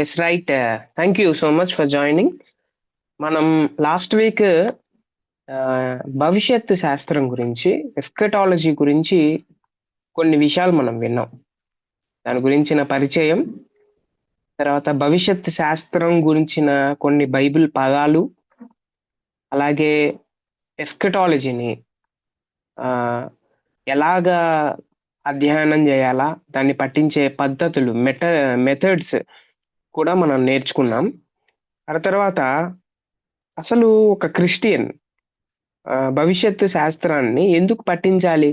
Yes right. Thank you so much for joining. మనం last week భవిష్యత్తు శాస్త్రం గురించి, ఎస్కటాలజీ గురించి కొన్ని విషయాలు మనం విన్నాం. దాని గురించిన పరిచయం, తర్వాత భవిష్యత్తు శాస్త్రం గురించిన కొన్ని బైబిల్ పదాలు, అలాగే ఎస్కటాలజీని ఎలాగా అధ్యయనం చేయాలా, దాన్ని పట్టించే పద్ధతులు, మెథడ్స్ కూడా మనం నేర్చుకున్నాం. ఆ తర్వాత అసలు ఒక క్రిస్టియన్ భవిష్యత్తు శాస్త్రాన్ని ఎందుకు పట్టించాలి,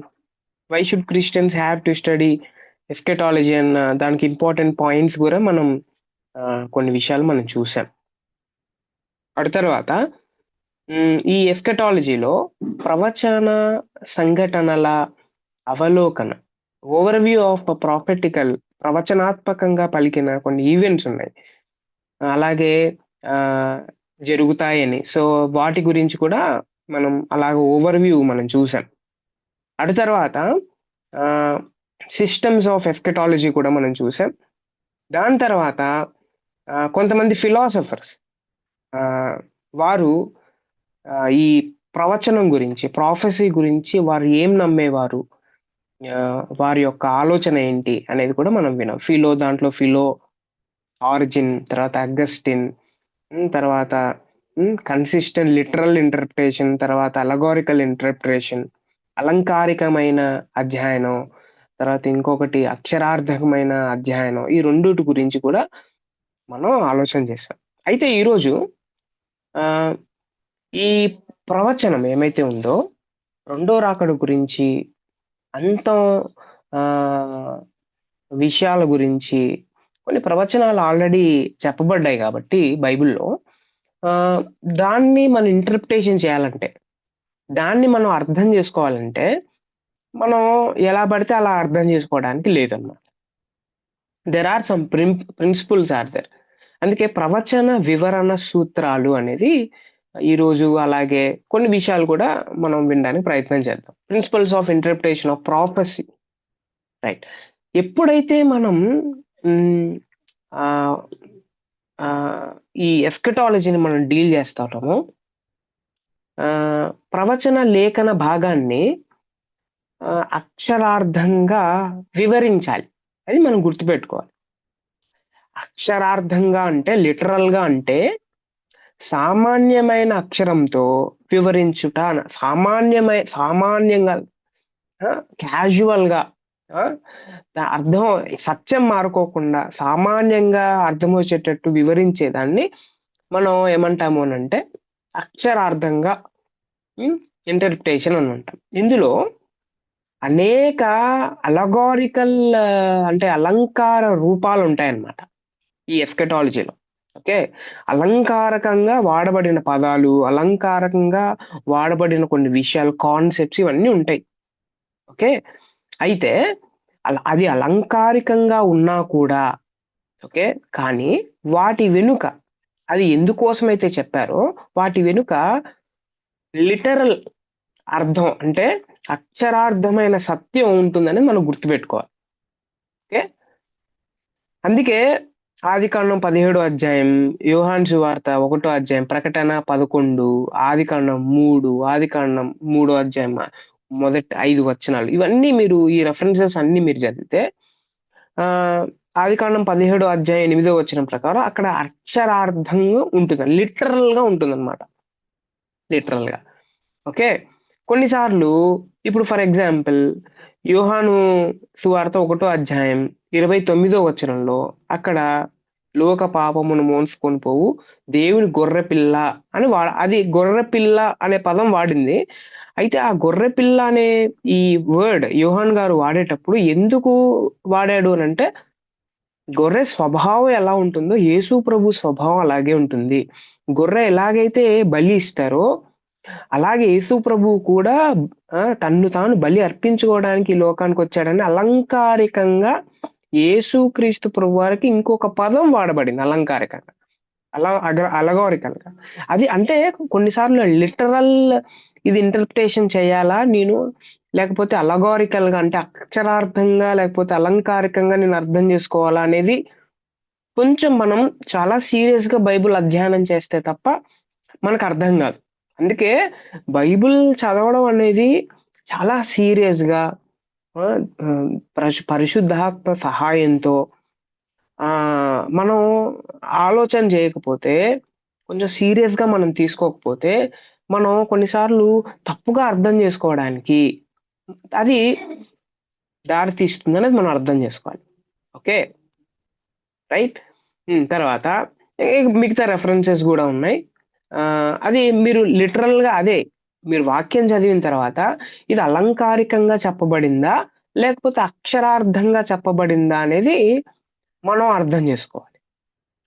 why should Christians have to study eschatology అన్న దానికి ఇంపార్టెంట్ పాయింట్స్ కూడా మనం కొన్ని విషయాలు మనం చూసాం. ఆ తర్వాత ఈ ఎస్కెటాలజీలో ప్రవచన సంఘటనల అవలోకన, ఓవర్వ్యూ ఆఫ్ ప్రాఫెటికల్, ప్రవచనాత్మకంగా పలికిన కొన్ని ఈవెంట్స్ ఉన్నాయి, అలాగే జరుగుతాయని. సో వాటి గురించి కూడా మనం అలాగ ఓవర్వ్యూ మనం చూసాం. అటు తర్వాత సిస్టమ్స్ ఆఫ్ ఎస్కెటాలజీ కూడా మనం చూసాం. దాని తర్వాత కొంతమంది ఫిలాసఫర్స్ వారు ఈ ప్రవచనం గురించి, ప్రాఫెసీ గురించి వారు ఏం నమ్మేవారు, వారి యొక్క ఆలోచన ఏంటి అనేది కూడా మనం విన్నాం. దాంట్లో ఫిలో, ఆరిజిన్, తర్వాత అగస్టిన్, తర్వాత కన్సిస్టెంట్ లిటరల్ ఇంటర్ప్రిటేషన్, తర్వాత అలగోరికల్ ఇంటర్ప్రిటేషన్, అలంకారికమైన అధ్యయనం, తర్వాత ఇంకొకటి అక్షరార్థకమైన అధ్యయనం. ఈ రెండుటి గురించి కూడా మనం ఆలోచన చేస్తాం. అయితే ఈరోజు ఈ ప్రవచనం ఏమైతే ఉందో రెండో రాకడ గురించి, అంత విషయాల గురించి కొన్ని ప్రవచనాలు ఆల్రెడీ చెప్పబడ్డాయి కాబట్టి బైబిల్లో, దాన్ని మనం ఇంటర్ప్రిటేషన్ చేయాలంటే, దాన్ని మనం అర్థం చేసుకోవాలంటే మనం ఎలా పడితే అలా అర్థం చేసుకోవడానికి లేదన్నమాట. There are some principles are there. అందుకే ప్రవచన వివరణ సూత్రాలు అనేది ఈరోజు, అలాగే కొన్ని విషయాలు కూడా మనం వినడానికి ప్రయత్నం చేద్దాం. Principles of interpretation of prophecy. Right. ఎప్పుడైతే మనం ఈ ఎస్కెటాలజీని మనం డీల్ చేస్తామో, ప్రవచన లేఖన భాగాన్ని అక్షరార్థంగా వివరించాలి. అది మనం గుర్తుపెట్టుకోవాలి. అక్షరార్థంగా అంటే, లిటరల్ గా అంటే సామాన్యమైన అక్షరంతో వివరించుట, సామాన్యంగా క్యాజువల్ గా అర్థం, సత్యం మారుకోకుండా సామాన్యంగా అర్థం వచ్చేటట్టు వివరించేదాన్ని మనం ఏమంటాము అని అంటే అక్షరార్థంగా ఇంటర్ప్రిటేషన్ అని అంటాం. ఇందులో అనేక అలగారికల్ అంటే అలంకార రూపాలు ఉంటాయన్నమాట ఈ ఎస్కెటాలజీలో. ఓకే, అలంకారకంగా వాడబడిన పదాలు, అలంకారకంగా వాడబడిన కొన్ని విషయాలు, కాన్సెప్ట్స్ ఇవన్నీ ఉంటాయి. ఓకే, అయితే అది అలంకారికంగా ఉన్నా కూడా, ఓకే, కానీ వాటి వెనుక, అది ఎందుకోసమైతే చెప్పారో వాటి వెనుక లిటరల్ అర్థం అంటే అక్షరార్థమైన సత్యం ఉంటుందని మనం గుర్తుపెట్టుకోవాలి. ఓకే, అందుకే ఆదికాండం 17 అధ్యాయం, యోహాను సువార్త 1 అధ్యాయం, ప్రకటన 11, ఆదికాండం 3, ఆదికాండం 3 అధ్యాయం మొదటి 5 వచనాలు, ఇవన్నీ మీరు ఈ రెఫరెన్సెస్ అన్ని మీరు చదివితే ఆదికాండం 17 అధ్యాయం 8వ వచనం ప్రకారం అక్కడ అక్షరార్థంగా ఉంటుంది, లిటరల్ గా ఉంటుంది అనమాట. లిటరల్ గా. ఓకే, కొన్నిసార్లు ఇప్పుడు ఫర్ ఎగ్జాంపుల్ యోహాను సువార్త 1 అధ్యాయం 29వ వచనంలో అక్కడ లోక పాపమును మోసుకొని పోవు దేవుని గొర్రె పిల్ల అని అది గొర్రె పిల్ల అనే పదం వాడింది. అయితే ఆ గొర్రె పిల్ల అనే ఈ వర్డ్ యోహాన్ గారు వాడేటప్పుడు ఎందుకు వాడాడు అని అంటే, గొర్రె స్వభావం ఎలా ఉంటుందో యేసు ప్రభు స్వభావం అలాగే ఉంటుంది. గొర్రె ఎలాగైతే బలి ఇస్తారో అలాగే యేసు ప్రభువు కూడా తన్ను తాను బలి అర్పించుకోవడానికి ఈ లోకానికి వచ్చాడని అలంకారికంగా యేసుక్రీస్తు ప్రభు వారికి ఇంకొక పదం వాడబడింది అలంకారికంగా, అలగోరికల్ గా. అది అంటే కొన్నిసార్లు లిటరల్ ఇది ఇంటర్ప్రిటేషన్ చేయాలా నేను, లేకపోతే అలగోరికల్ గా అంటే అక్షరార్థంగా, లేకపోతే అలంకారికంగా నేను అర్థం చేసుకోవాలా అనేది కొంచెం మనం చాలా సీరియస్‌గా బైబిల్ అధ్యయనం చేస్తే తప్ప మనకు అర్థం కాదు. అందుకే బైబిల్ చదవడం అనేది చాలా సీరియస్‌గా ఆహ్, ఆహ్, పరిశుద్ధాత్మ సహాయంతో మనం ఆలోచన చేయకపోతే, కొంచెం సీరియస్‌గా మనం తీసుకోకపోతే, మనం కొన్నిసార్లు తప్పుగా అర్థం చేసుకోవడానికి అది దారి తీస్తుందనేది మనం అర్థం చేసుకోవాలి. ఓకే. రైట్? తర్వాత మిగతా రెఫరెన్సెస్ గూడా ఉన్నాయి. అది మీరు లిటరల్‌గా అదే. మీరు వాక్యం చదివిన తర్వాత ఇది అలంకారికంగా చెప్పబడిందా? లేకపోతే అక్షరార్థంగా చెప్పబడిందా? అనేది మనం అర్థం జేసుకోవాలి.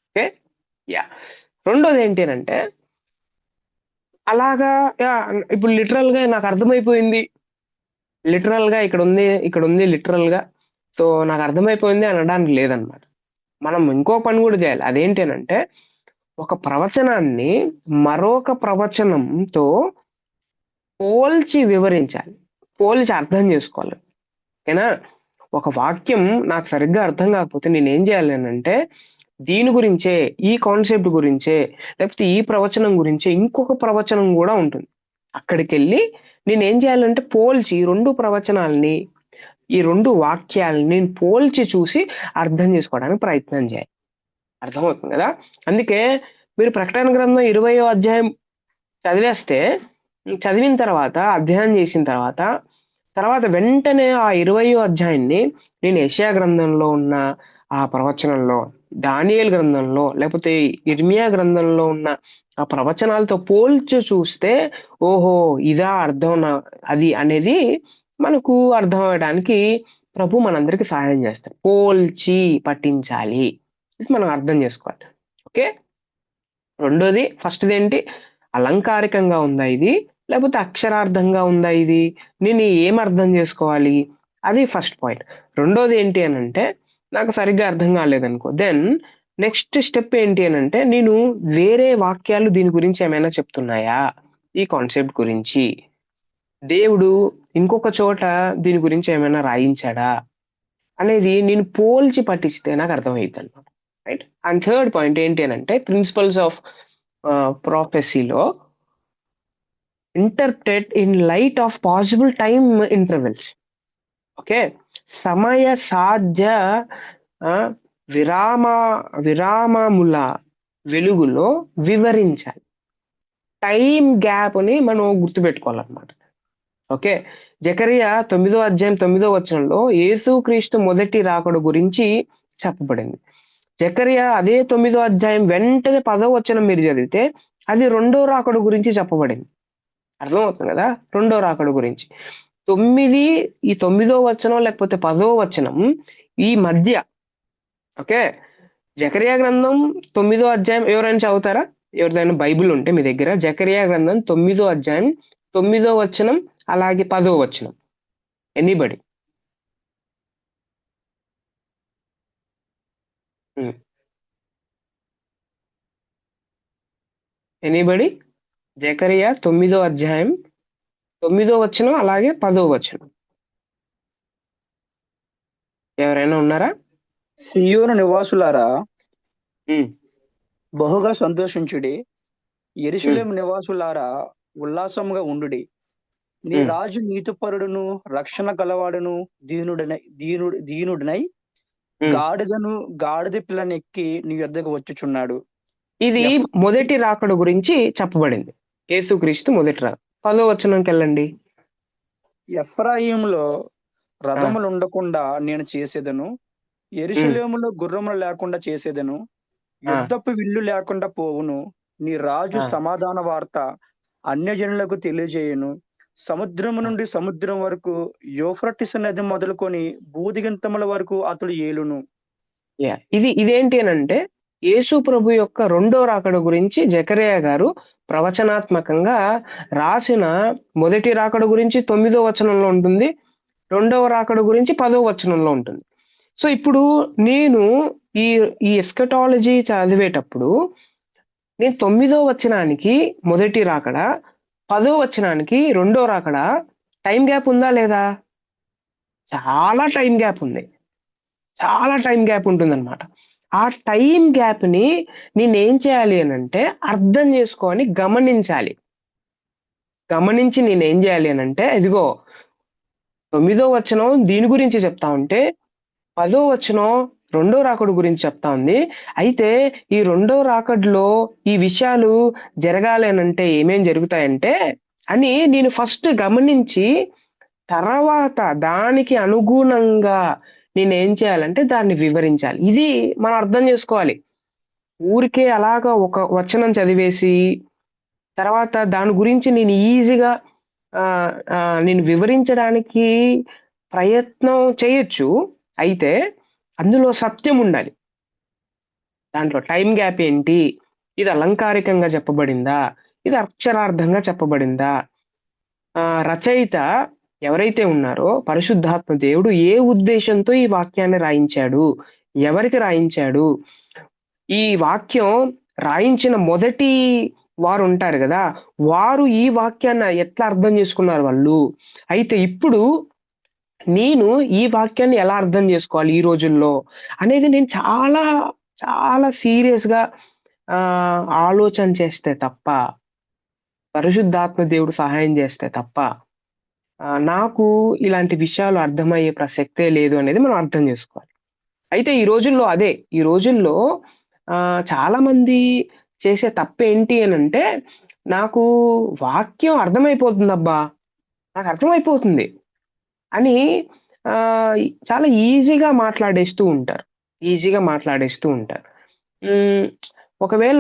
ఓకే. యాహ్! రెండోదేంటి అనంటే అలాగా యాహ్! ఇప్పుడు లిటరల్‌గా నాకర్థమైపోయింది. ఇక్కడుంది లిటరల్‌గా. సో, నాకర్థమైపోయింది అనడానికి లేదనమాట. మనం ఇంకో పని గూడా జేయాలి. అదేంటి అనంటే, ఒక ప్రవచనాన్ని మరొక ప్రవచనంతో పోల్చి వివరించాలి. పోల్చి అర్థం జేసుకోవాలి. ఓకేనా? ఒక వాక్యం నాకు సరిగ్గా అర్థం గాకపోతే నేనేం జేయాలి అనంటే, దీని గురించే, ఈ కాన్సెప్ట్ గురించే, లేకపోతే ఈ ప్రవచనం గురించే ఇంకొక ప్రవచనం గూడా ఉంటుంది. అక్కడికెళ్ళి నేనేం జేయాలంటే పోల్చి 2 ప్రవచనాల్ని, ఈ 2 వాక్యాల్ని నేను పోల్చి చూసి అర్థం జేసుకోవడానికి ప్రయత్నం జేయాలి. అర్థమవుతుంది గదా! అందుకే మీరు ప్రకటన గ్రంథం 20వ అధ్యాయం చదివేస్తే చదివిన తర్వాత, అధ్యయనం చేసిన తర్వాత, తర్వాత వెంటనే ఆ 20వ అధ్యాయాన్ని నేను యెషయా గ్రంథంలో ఉన్న ఆ ప్రవచనంలో, దానియేలు గ్రంథంలో, లేకపోతే ఇర్మియా గ్రంథంలో ఉన్న ఆ ప్రవచనాలతో పోల్చి చూస్తే, ఓహో! ఇదా అర్థం అది అనేది మనకు అర్థమవ్వడానికి ప్రభు మనందరికి సహాయం చేస్తాడు. పోల్చి పఠించాలి. ఇది మనం అర్థం చేసుకోవాలి. ఓకే. రెండోది ఫస్ట్‌దేంటి అలంకారికంగా ఉందా ఇది? లేకపోతే అక్షరార్థంగా ఉందా ఇది? నేను ఏం అర్థం జేసుకోవాలి? అది ఫస్ట్ పాయింట్. రెండోది ఏంటి అనంటే, నాకు సరిగ్గా అర్థం కాలేదనుకో, నెక్స్ట్ స్టెప్ ఏంటి అనంటే, నేను వేరే వాక్యాలు దీని గురించి ఏమైనా చెప్తున్నాయా? ఈ కాన్సెప్ట్ గురించి. దేవుడు ఇంకొక చోట దీని గురించి ఏమైనా రాయించాడా? అనేది నేను పోల్చి పట్టిస్తే నాకు అర్థమైద్దనమాట. రైట్? అండ్ థర్డ్ పాయింట్ ఏంటి అనంటే, ప్రిన్సిపల్స్ ఆఫ్ ప్రొఫెసీలో interpret in light of possible time intervals. Okay. సమయ సాధ్య ఆహ్, విరామ విరామముల వెలుగులో వివరించాలి. టైమ్ గ్యాప్‌ని మనం గుర్తుపెట్టుకోవాలన్నమాట. ఓకే. జెకర్యా 9 అధ్యాయం 9 వచనంలో యేసుక్రీస్తు మొదటి రాకడ గురించి చెప్పబడింది. జెకర్యా అదే 9 అధ్యాయం వెంటనే 10 వచనం మీరు చదివితే అది రెండో రాకడ గురించి చెప్పబడింది. అర్థమవుతుంది గదా! రెండో రాకడ గురించి. 9 ఈ 9 వచనం లేకపోతే 10 వచనం ఈ మధ్య ఓకే. జెకర్యా గ్రంథం 9 అధ్యాయం ఎవరైనా చదువుతారా? ఎవరిదైనా బైబిల్ ఉంటే మీ దగ్గర జెకర్యా గ్రంథం 9 అధ్యాయం 9 వచనం అలాగే 10 వచనం. ఎనీబడీ? హ్మ్. ఎనీబడీ? జెకర్యా 9 అధ్యాయం 9 వచనం అలాగే 10 వచనం. ఎవరైనా ఉన్నారా? సియోను నివాసులారా హ్మ్. బహుగా సంతోషించుడి. హ్మ్. యెరూషలేము నివాసులారా ఉల్లాసముగా ఉండుడి. నీ హ్మ్. రాజు నీతిపరుడును, రక్షణ గలవాడును, దీనుడినై హ్మ్. గాడిద పిల్లనెక్కి నీ యొద్దకు వచ్చుచున్నాడు. ఇది ఎఫ్ మొదటి రాకడ గురించి చెప్పబడింది. యేసుక్రీస్తు మొదటి రాకడ. 10 వచనంకెళ్ళండి. ఎఫ్రాయిములో ఆ! రథములుండకుండా నేను చేసేదను. హ్మ్. యెరూషలేములో గుర్రములు లేకుండా చేసేదను. ఆ! యుద్ధపు విల్లు లేకుండా పోవును. నీ రాజు ఆ! సమాధాన వార్త అన్యజనులకు తెలియజేయును. సముద్రము ఆ! నుండి సముద్రం వరకు, యూఫ్రటీసు నది మొదలుకొని భూదిగంతముల వరకు అతడు ఏలును. ఇదేంటి అనంటే, యేసు ప్రభు యొక్క రెండో రాకడ గురించి జెకర్యా గారు ప్రవచనాత్మకంగా రాసిన మొదటి రాకడ గురించి 9 వచనంలో ఉంటుంది. రెండవ రాకడ గురించి 10 వచనంలో ఉంటుంది. సో, ఇప్పుడు నేను ఈ ఈ ఎస్కటాలజీ చదివేటప్పుడు నేను 9 వచనానికి మొదటి రాకడ, 10 వచనానికి రెండో రాకడ టైమ్ గ్యాప్ ఉందా లేదా? చాలా టైమ్ గ్యాప్ ఉంది. చాలా టైమ్ గ్యాప్ ఉంటుందన్నమాట. ఆ టైం గ్యాప్‌ని నేనేం చేయాలి అనంటే అర్థం చేసుకొని గమనించాలి. గమనించి నేనేం జేయాలి అనంటే, ఇదిగో 9 వచనం దీని గురించి చెప్తా ఉంటే, 10 వచనం రెండో రాకడ గురించి చెప్తా ఉంది. అయితే ఈ రెండో రాకడలో ఈ విషయాలు జరగాలి అనంటే ఏమేం జరుగుతాయంటే అని నేను ఫస్ట్ గమనించి, తర్వాత దానికి అనుగుణంగా నేనేం చేయాలంటే దాన్ని వివరించాలి. ఇది మనం అర్థం జేసుకోవాలి. ఊరికే అలాగా ఒక వచనం చదివేసి తర్వాత దాని గురించి నేను ఈజీగా నేను వివరించడానికి ప్రయత్నం చేయొచ్చు. అయితే అందులో సత్యం ఉండాలి. దాంట్లో టైమ్ గ్యాప్ ఏంటి? ఇది అలంకారికంగా చెప్పబడిందా? ఇది అక్షరార్థంగా చెప్పబడిందా? రచయిత ఎవరైతే ఉన్నారో పరిశుద్ధాత్మ దేవుడు ఏ ఉద్దేశంతో ఈ వాక్యాన్ని రాయించాడు? ఎవరికి రాయించాడు? ఈ వాక్యం రాయించిన మొదటి వారుంటారు గదా! వారు ఈ వాక్యాన్ని ఎట్లా అర్థం చేసుకున్నారు వాళ్ళు? అయితే ఇప్పుడు నేను ఈ వాక్యాన్ని ఎలా అర్థం చేసుకోవాలి ఈ రోజుల్లో? అనేది నేను చాలా, చాలా సీరియస్‌గా ఆలోచన చేస్తే తప్ప, పరిశుద్ధాత్మ దేవుడు సహాయం చేస్తే తప్ప, నాకు ఇలాంటి విషయాలు అర్థమయ్యే ప్రసక్తే లేదు అనేది మనం అర్థం చేసుకోవాలి. అయితే ఈ రోజుల్లో అదే. ఈ రోజుల్లో చాలామంది చేసే తప్పేంటి అనంటే, నాకు వాక్యం అర్థమైపోతుందబ్బా! నాకర్థమైపోతుంది అని చాలా ఈజీగా మాట్లాడేస్తూ ఉంటారు. ఈజీగా మాట్లాడేస్తూ ఉంటారు. హ్మ్. ఒకవేళ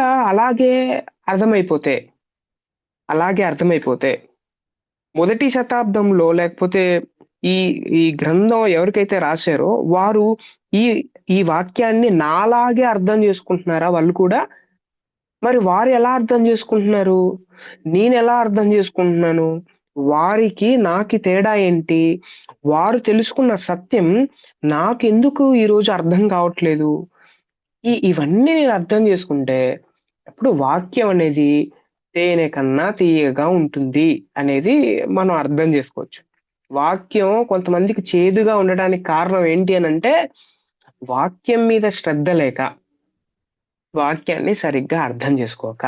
అర్థమైపోతే, అలాగే అర్థమైపోతే మొదటి శతాబ్దంలో లేకపోతే ఈ ఈ గ్రంథం ఎవరికైతే రాసారో వారు ఈ ఈ వాక్యాన్ని నాలాగే అర్థం చేసుకుంటున్నారా వాళ్ళు కూడా? మరి వారు ఎలా అర్థం చేసుకుంటున్నారు? నేనెలా అర్థం చేసుకుంటున్నాను? వారికి, నాకి తేడా ఏంటి? వారు తెలుసుకున్న సత్యం నాకెందుకు ఈరోజు అర్థం కావట్లేదు? ఇవన్నీ నేను అర్థం చేసుకుంటే, అప్పుడు వాక్యం అనేది తేనె కన్నా తియ్యగా ఉంటుంది అనేది మనం అర్థం చేసుకోవచ్చు. వాక్యం కొంతమందికి చేదుగా ఉండడానికి కారణం ఏంటి అనంటే, వాక్యం మీద శ్రద్ధ లేక, వాక్యాన్ని సరిగ్గా అర్థం చేసుకోక,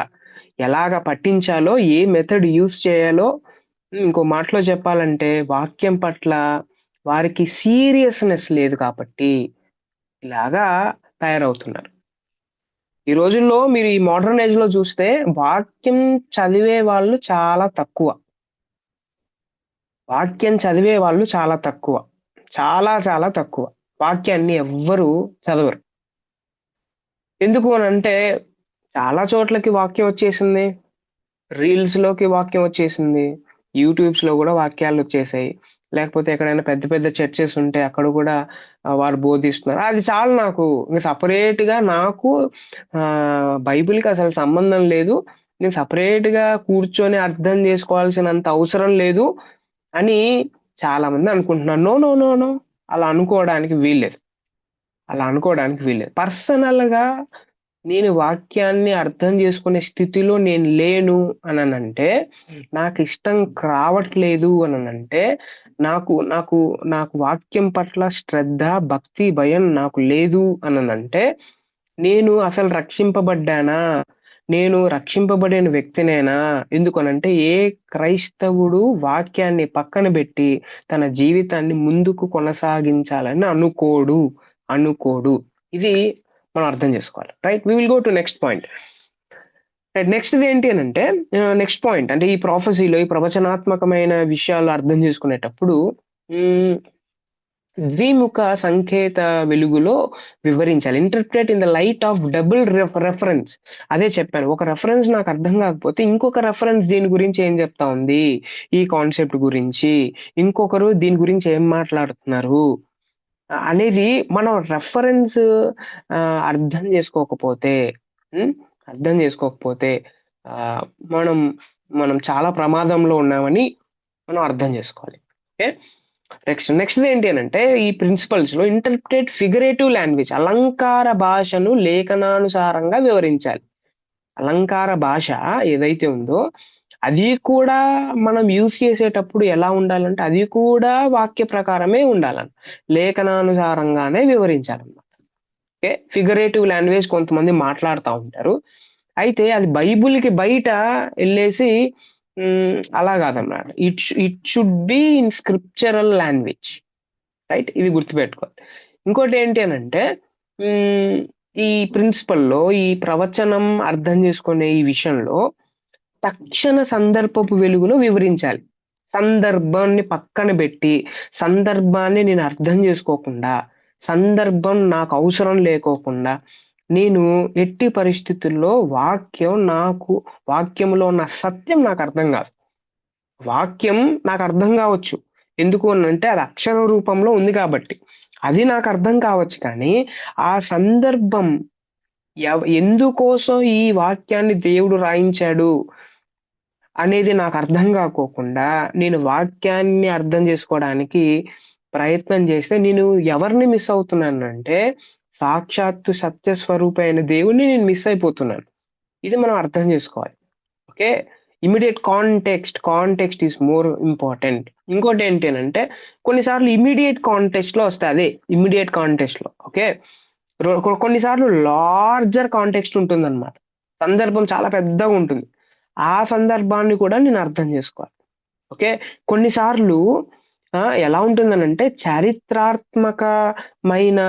ఎలాగ పఠించాలో, ఏ మెథడ్ యూజ్ చేయాలో ఇంకో మాటలో చెప్పాలంటే వాక్యం పట్ల వారికి సీరియస్‌నెస్ లేదు కాబట్టి ఇలాగా తయారవుతున్నారు. ఈ రోజుల్లో మీరు ఈ మోడర్న్ ఏజ్‌లో చూస్తే వాక్యం చదివే వాళ్ళు చాలా తక్కువ. వాక్యం చదివే వాళ్ళు చాలా తక్కువ. చాలా చాలా తక్కువ. వాక్యాన్ని ఎవ్వరు చదవరు. ఎందుకు అనంటే చాలా చోట్లకి వాక్యం వచ్చేసింది. రీల్స్‌లోకి వాక్యం వచ్చేసింది. యూట్యూబ్స్‌లో గూడా వాక్యాలొచ్చేసాయి. లేకపోతే ఎక్కడైనా పెద్ద పెద్ద చర్చెస్ ఉంటే అక్కడ గూడా వారు బోధిస్తున్నారు. అది చాలు నాకు. ఇంక సెపరేట్‌గా నాకు బైబిల్‌కి అసలు సంబంధం లేదు. నేను సెపరేట్‌గా కూర్చొని అర్థం జేసుకోవాల్సినంత అవసరం లేదు అని చాలామంది అనుకుంటున్నారు. No, no, no, no. అలా అనుకోవడానికి వీల్లేదు. అలా అనుకోవడానికి వీల్లేదు. పర్సనల్‌గా నేను వాక్యాన్ని అర్థం చేసుకునే స్థితిలో నేను లేను అననంటే, నాకిష్టం రావట్లేదు అననంటే, నాకు నాకు నాకు వాక్యం పట్ల శ్రద్ధ, భక్తి, భయం నాకు లేదు అననంటే, నేను అసలు రక్షింపబడ్డానా? నేను రక్షింపబడిన వ్యక్తినేనా? ఎందుకనంటే, ఏ క్రైస్తవుడు వాక్యాన్ని పక్కన బెట్టి, తన జీవితాన్ని ముందుకు కొనసాగించాలని అనుకోడు. ఇది మనం అర్థం చేసుకోవాలి. Right? We will go to next point. Right. నెక్స్ట్‌ది ఏంటి అనంటే నెక్స్ట్ పాయింట్ అంటే ఈ ప్రొఫెసీలో ఈ ప్రవచనాత్మకమైన విషయాలు అర్థం చేసుకునేటప్పుడు హ్మ్. ద్విముఖ సంకేత వెలుగులో వివరించాలి. Interpret in the light of double reference. అదే చెప్పాను. ఒక రెఫరెన్స్ నాకు అర్థం కాకపోతే ఇంకొక రెఫరెన్స్ దీని గురించి ఏం చెప్తా ఉంది? ఈ కాన్సెప్ట్ గురించి. ఇంకొకరు దీని గురించి ఏం మాట్లాడుతున్నారు? అనేది మనం రెఫరెన్స్ అర్థం చేసుకోకపోతే హ్మ్. అర్థం చేసుకోకపోతే ఆహ్, మనం మనం చాలా ప్రమాదంలో ఉన్నామని మనం అర్థం చేసుకోవాలి. ఓకే. నెక్స్ట్‌ది ఏంటి అనంటే ఈ ప్రిన్సిపల్స్‌లో ఇంటర్ప్రెట్ ఫిగరేటివ్ లాంగ్వేజ్ అలంకార భాషను లేఖనానుసారంగా వివరించాలి. అలంకార భాష ఏదైతే ఉందో, అది కూడా మనం యూజ్ చేసేటప్పుడు ఎలా ఉండాలంటే, అది కూడా వాక్య ప్రకారమే ఉండాలంట. లేఖనానుసారంగానే వివరించాలన్నమాట. ఓకే. ఫిగరేటివ్ లాంగ్వేజ్ కొంతమంది మాట్లాడుతా ఉంటారు. అయితే అది బైబిల్‌కి బయట ఎళ్ళేసి అలా కాదన్నమాట. It should be in scriptural language. Right? ఇది గుర్తుపెట్టుకోవాలి. ఇంకోటేంటి అనంటే హ్మ్, ఈ ప్రిన్సిపల్‌లో ఈ ప్రవచనం అర్థం చేసుకునే ఈ విషయంలో తక్షణ సందర్భపు వెలుగులో వివరించాలి. సందర్భాన్ని పక్కన బెట్టి, సందర్భాన్ని నేను అర్థం జేసుకోకుండా, సందర్భం నాకు అవసరం లేకోకుండా, నేను ఎట్టి పరిస్థితుల్లో వాక్యంలో ఉన్న సత్యం నాకర్థం గాదు. వాక్యం నాకర్థం గావచ్చు. ఎందుకు అనంటే అది అక్షర రూపంలో ఉంది కాబట్టి. అది నాకర్థం కావచ్చు కానీ, ఆ సందర్భం ఎందుకోసం ఈ వాక్యాన్ని దేవుడు రాయించాడు అనేది నాకర్థం గాకోకుండా, నేను వాక్యాన్ని అర్థం జేసుకోవడానికి ప్రయత్నం జేస్తే, నేను ఎవరిని మిస్ అవుతున్నానంటే, సాక్షాత్తు సత్య స్వరూపి అయిన దేవుడిని నేను మిస్ అయిపోతున్నాను. ఇది మనం అర్థం జేసుకోవాలి. Okay. Immediate context is more important. ఇంకోటేంటి అనంటే, కొన్నిసార్లు ఇమ్మీడియేట్ కాంటెక్స్ట్‌లో వస్తాయి. అదే ఇమ్మీడియేట్ కాంటెక్స్ట్‌లో. ఓకే. కొన్నిసార్లు లార్జర్ కాంటెక్స్ట్ ఉంటుందన్నమాట. సందర్భం చాలా పెద్దగుంటుంది. ఆ సందర్భాన్ని కూడా నేను అర్థం జేసుకోవాలి. ఓకే. కొన్నిసార్లు ఎలా ఉంటుందనంటే చారిత్రాత్మకమైన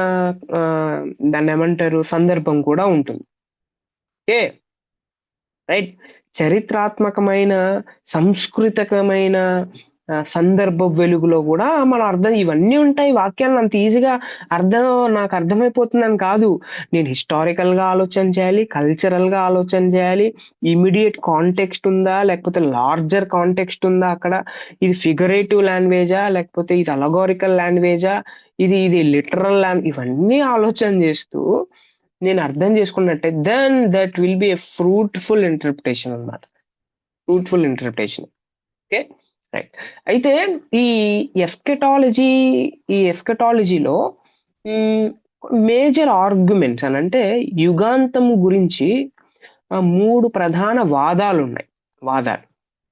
దాన్నేమంటారు సందర్భం కూడా ఉంటుంది. ఓకే. రైట్. చరిత్రాత్మకమైన, సంస్కృతకమైన సందర్భ వెలుగులో గూడా మనం ఇవన్నీ ఉంటాయి. వాక్యాలను అంత ఈజీగా నాకర్థమైపోతుందని కాదు. నేను హిస్టారికల్‌గా ఆలోచన చేయాలి, కల్చరల్‌గా ఆలోచన చేయాలి. ఇమ్మీడియేట్ కాంటెక్స్ట్ ఉందా? లేకపోతే లార్జర్ కాంటెక్స్ట్ ఉందా అక్కడ? ఇది ఫిగరేటివ్ లాంగ్వేజా? లేకపోతే ఇది అలగోరికల్ లాంగ్వేజా? ఇది లిటరల్ ఇవన్నీ ఆలోచన చేస్తూ నేను అర్థం చేసుకున్నట్టే that will be a fruitful interpretation అన్నమాట. Fruitful interpretation. ఓకే. రైట్. అయితే ఈ ఎస్కెటాలజీ ఎస్కెటాలజీలో హ్మ్, మేజర్ ఆర్గ్యుమెంట్స్ అనంటే యుగాంతం గురించి 3 ప్రధాన వాదాలున్నాయి. వాదాలు.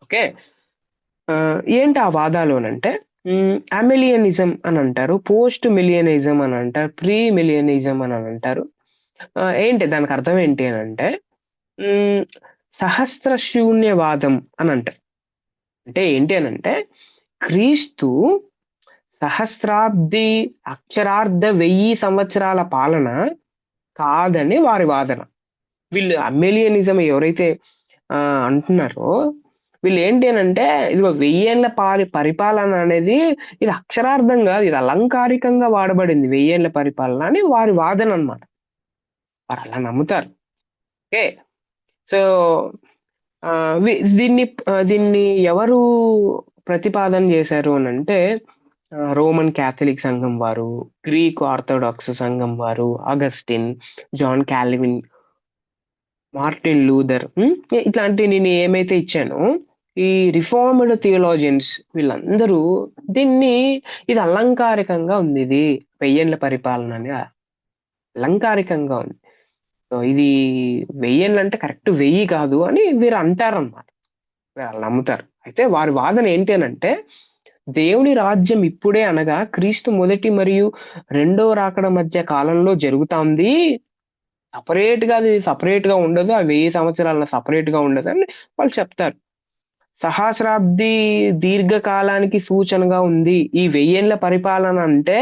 ఓకే. ఏంటి ఆ వాదాలు అనంటే అమెలియనిజం అనంటారు. పోస్ట్ మిలియనిజం అనంటారు. ప్రీ మిలియనిజం అని అంటారు. ఏంటి దానికి అర్థం ఏంటి అనంటే హ్మ్, సహస్ర శూన్యవాదం అనంటారు. అంటే ఏంటి అనంటే క్రీస్తు సహస్రాబ్ది అక్షరార్ధ 1000 సంవత్సరాల పాలన కాదని వారి వాదన. వీళ్ళు అమెలియనిజం ఎవరైతే అంటున్నారో వీళ్ళేంటి అనంటే ఇదిగో 1000 ఏళ్ల పరిపాలన అనేది ఇది అక్షరార్థం గాదు. ఇది అలంకారికంగా వాడబడింది 1000 ఏళ్ల పరిపాలన అని వారి వాదన అన్నమాట. వారలా నమ్ముతారు. ఓకే. సో, ఆహ్, వి దీన్ని దీన్ని ఎవరు ప్రతిపాదన జేశారు అనంటే రోమన్ క్యాథలిక్ సంఘం వారు, గ్రీక్ ఆర్థోడాక్స్ సంఘం వారు, Augustine, John Calvin, Martin Luther ఇట్లాంటివి నేను ఏమైతే ఇచ్చానో, ఈ రిఫార్మ్డ్ థియోలాజియన్స్ వీళ్ళందరూ దీన్ని ఇది అలంకారికంగా ఉందిది. 1000 ఏళ్ల పరిపాలన అని అలంకారికంగా ఉంది. సో, ఇది 1000 ఏళ్లంటే కరెక్ట్ 1000 కాదు అని వీరు అంటారన్నమాట. వీళ్ళు నమ్ముతారు. అయితే వారి వాదన ఏంటి అనంటే, దేవుని రాజ్యం ఇప్పుడే అనగా క్రీస్తు మొదటి మరియు రెండో రాకడ మధ్య కాలంలో జరుగుతాంది. అది సెపరేట్‌గా ఉండదు. ఆ 1000 సంవత్సరాల సెపరేట్‌గా ఉండదని వాళ్ళు చెప్తారు. సహస్రాబ్ది దీర్ఘకాలానికి సూచనగా ఉంది. ఈ 1000 ఏళ్ల పరిపాలన అంటే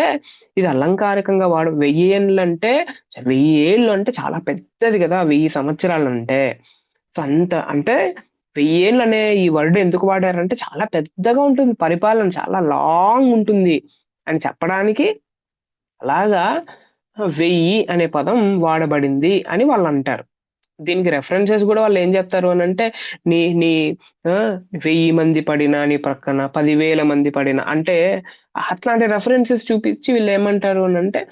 ఇది అలంకారికంగా 1000 ఏండ్లంటే 1000 ఏళ్ళు అంటే చాలా పెద్దది గదా! 1000 సంవత్సరాలంటే. సో, అంత అంటే 1000 ఏళ్లనే ఈ వర్డ్ ఎందుకు వాడారంటే చాలా పెద్దగా ఉంటుంది పరిపాలన. చాలా లాంగ్ ఉంటుంది అని చెప్పడానికి అలాగా 1000 అనే పదం వాడబడింది అని వాళ్ళంటారు. దీనికి రెఫరెన్సెస్ గూడా వాళ్ళేం జెప్తారు అనంటే, నీ నీ 1000 మంది పడినా నీ ప్రక్కన 10,000 మంది పడినా అంటే అట్లాంటి రెఫరెన్సెస్ చూపిచ్చి వీళ్ళేమంటారు అనంటే,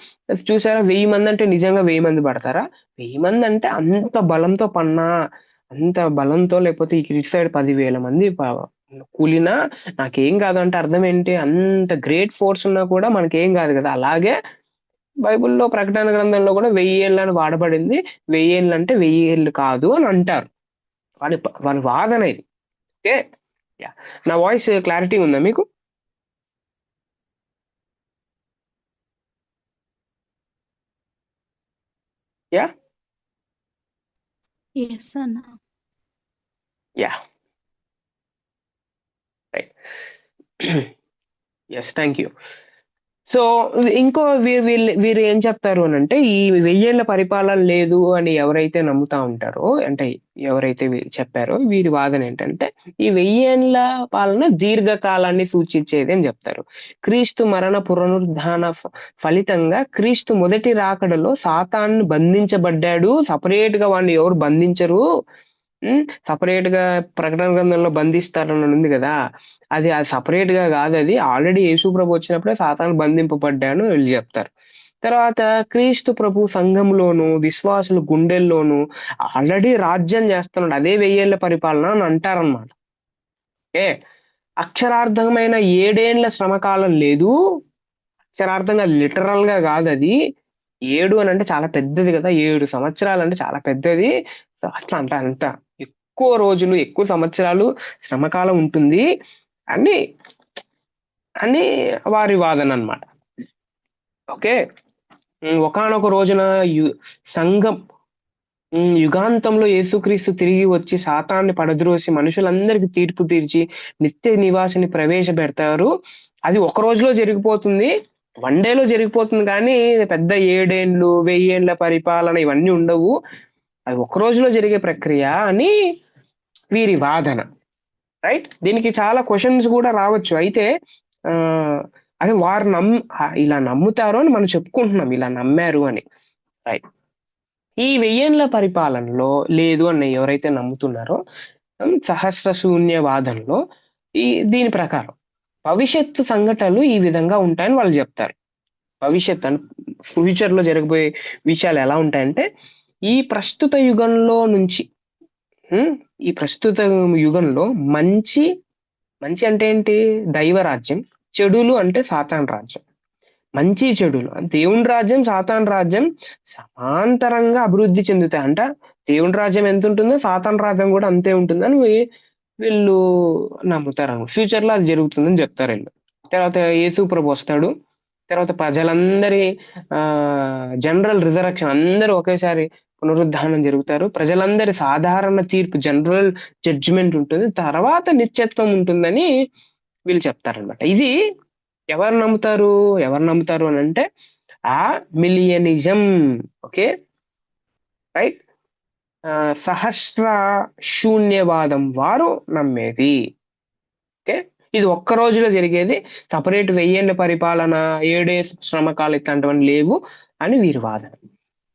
చూసారా 1000 మందంటే నిజంగా 1000 మంది పడతారా? 1000 మందంటే అంత బలంతో అంత బలంతో లేకపోతే ఇటు సైడ్ 10,000 మంది కూలినా నాకేం గాదు అంటే అర్థం ఏంటి? అంత గ్రేట్ ఫోర్స్ ఉన్నా కూడా మనకేం గాదు గదా! అలాగే బైబిల్‌లో ప్రకటన గ్రంథంలో గూడా 1000 ఏళ్లని వాడబడింది. 1000 ఏళ్లంటే 1000 ఏళ్ళు కాదు అని అంటారు. వాని వాదన ఇది. ఓకే. యాహ్! నా వాయిస్ క్లారిటీ ఉందా మీకు? యా ఎస్ అన్న. Yeah right. Yes, thank you. So ఇంకో వీరు ఏం చెప్తారు అని అంటే, ఈ 1000 పరిపాలన లేదు అని ఎవరైతే నమ్ముతా ఉంటారో, అంటే ఎవరైతే చెప్పారో, వీరి వాదన ఏంటంటే ఈ 1000 పాలన దీర్ఘకాలాన్ని సూచించేది అని చెప్తారు. క్రీస్తు మరణ పునరుద్ధాన ఫలితంగా క్రీస్తు మొదటి రాకడలో సాతాను బంధించబడ్డాడు. సపరేట్ గా వాడిని ఎవరు బంధించరు, సపరేట్ గా ప్రకటన గ్రంథంలో బంధిస్తారని ఉంది కదా, అది సపరేట్ గా కాదు, అది ఆల్రెడీ యేసు ప్రభు వచ్చినప్పుడే సాతాను బంధింపబడ్డాను వీళ్ళు చెప్తారు. తర్వాత క్రీస్తు ప్రభు సంఘంలోను విశ్వాసుల గుండెల్లోను ఆల్రెడీ రాజ్యం చేస్తున్నాడు, అదే 1000 పరిపాలన అని అంటారనమాట. ఏ అక్షరార్థమైన 7 ఏండ్ల శ్రమకాలం లేదు, అక్షరార్థంగా లిటరల్ గా కాదు అది. 7 అని అంటే చాలా పెద్దది కదా, 7 సంవత్సరాలు అంటే చాలా పెద్దది. అట్లా అంత ఎక్కువ రోజులు ఎక్కువ సంవత్సరాలు శ్రమకాలం ఉంటుంది అని అని వారి వాదన అన్నమాట. ఓకే, ఒకానొక రోజున సంఘం యుగాంతంలో యేసుక్రీస్తు తిరిగి వచ్చి సాతాన్ని పడద్రోసి మనుషులందరికీ తీర్పు తీర్చి నిత్య నివాసిని ప్రవేశపెడతారు. అది ఒక రోజులో జరిగిపోతుంది, 1 డేలో జరిగిపోతుంది, కానీ పెద్ద 7 ఏండ్లు 1000 ఏండ్ల పరిపాలన ఇవన్నీ ఉండవు, అది ఒక రోజులో జరిగే ప్రక్రియ అని వీరి వాదన. రైట్, దీనికి చాలా క్వశ్చన్స్ కూడా రావచ్చు. అయితే అదే వారు ఇలా నమ్ముతారు అని మనం చెప్పుకుంటున్నాం, ఇలా నమ్మారు అని. రైట్, ఈ 1000 ఏండ్ల పరిపాలనలో లేదు అని ఎవరైతే నమ్ముతున్నారో సహస్ర శూన్యవాదంలో దీని ప్రకారం భవిష్యత్తు సంఘటనలు ఈ విధంగా ఉంటాయని వాళ్ళు చెప్తారు. భవిష్యత్తు ఫ్యూచర్ లో జరగబోయే విషయాలు ఎలా ఉంటాయంటే, ఈ ప్రస్తుత యుగంలో నుంచి ఈ ప్రస్తుత యుగంలో మంచి అంటే ఏంటి, దైవరాజ్యం, చెడులు అంటే సాతాన్ రాజ్యం. మంచి చెడులు, దేవుని రాజ్యం సాతాన్ రాజ్యం సమాంతరంగా అభివృద్ధి చెందుతాయి అంట. దేవుని రాజ్యం ఎంత ఉంటుందో సాతాన్ రాజ్యం కూడా అంతే ఉంటుందని వీళ్ళు నమ్ముతారు. ఫ్యూచర్ లో అది జరుగుతుందని చెప్తారు వీళ్ళు. తర్వాత యేసు ప్రభు వస్తాడు, తర్వాత ప్రజలందరి జనరల్ రిజరక్షన్, అందరూ ఒకేసారి పునరుద్ధానం జరుగుతారు, ప్రజలందరి సాధారణ తీర్పు జనరల్ జడ్జిమెంట్ ఉంటుంది, తర్వాత నిత్యత్వం ఉంటుందని వీళ్ళు చెప్తారనమాట. ఇది ఎవరు నమ్ముతారు అని అంటే ఆ మిలియనిజం. ఓకే రైట్, సహస్ర శూన్యవాదం వారు నమ్మేది. ఓకే, ఇది ఒక్క రోజులో జరిగేది, సపరేట్ 1000 ఏండ్ల పరిపాలన 7 శ్రమకాలు ఇట్లాంటివన్నీ లేవు అని వీరి వాదన.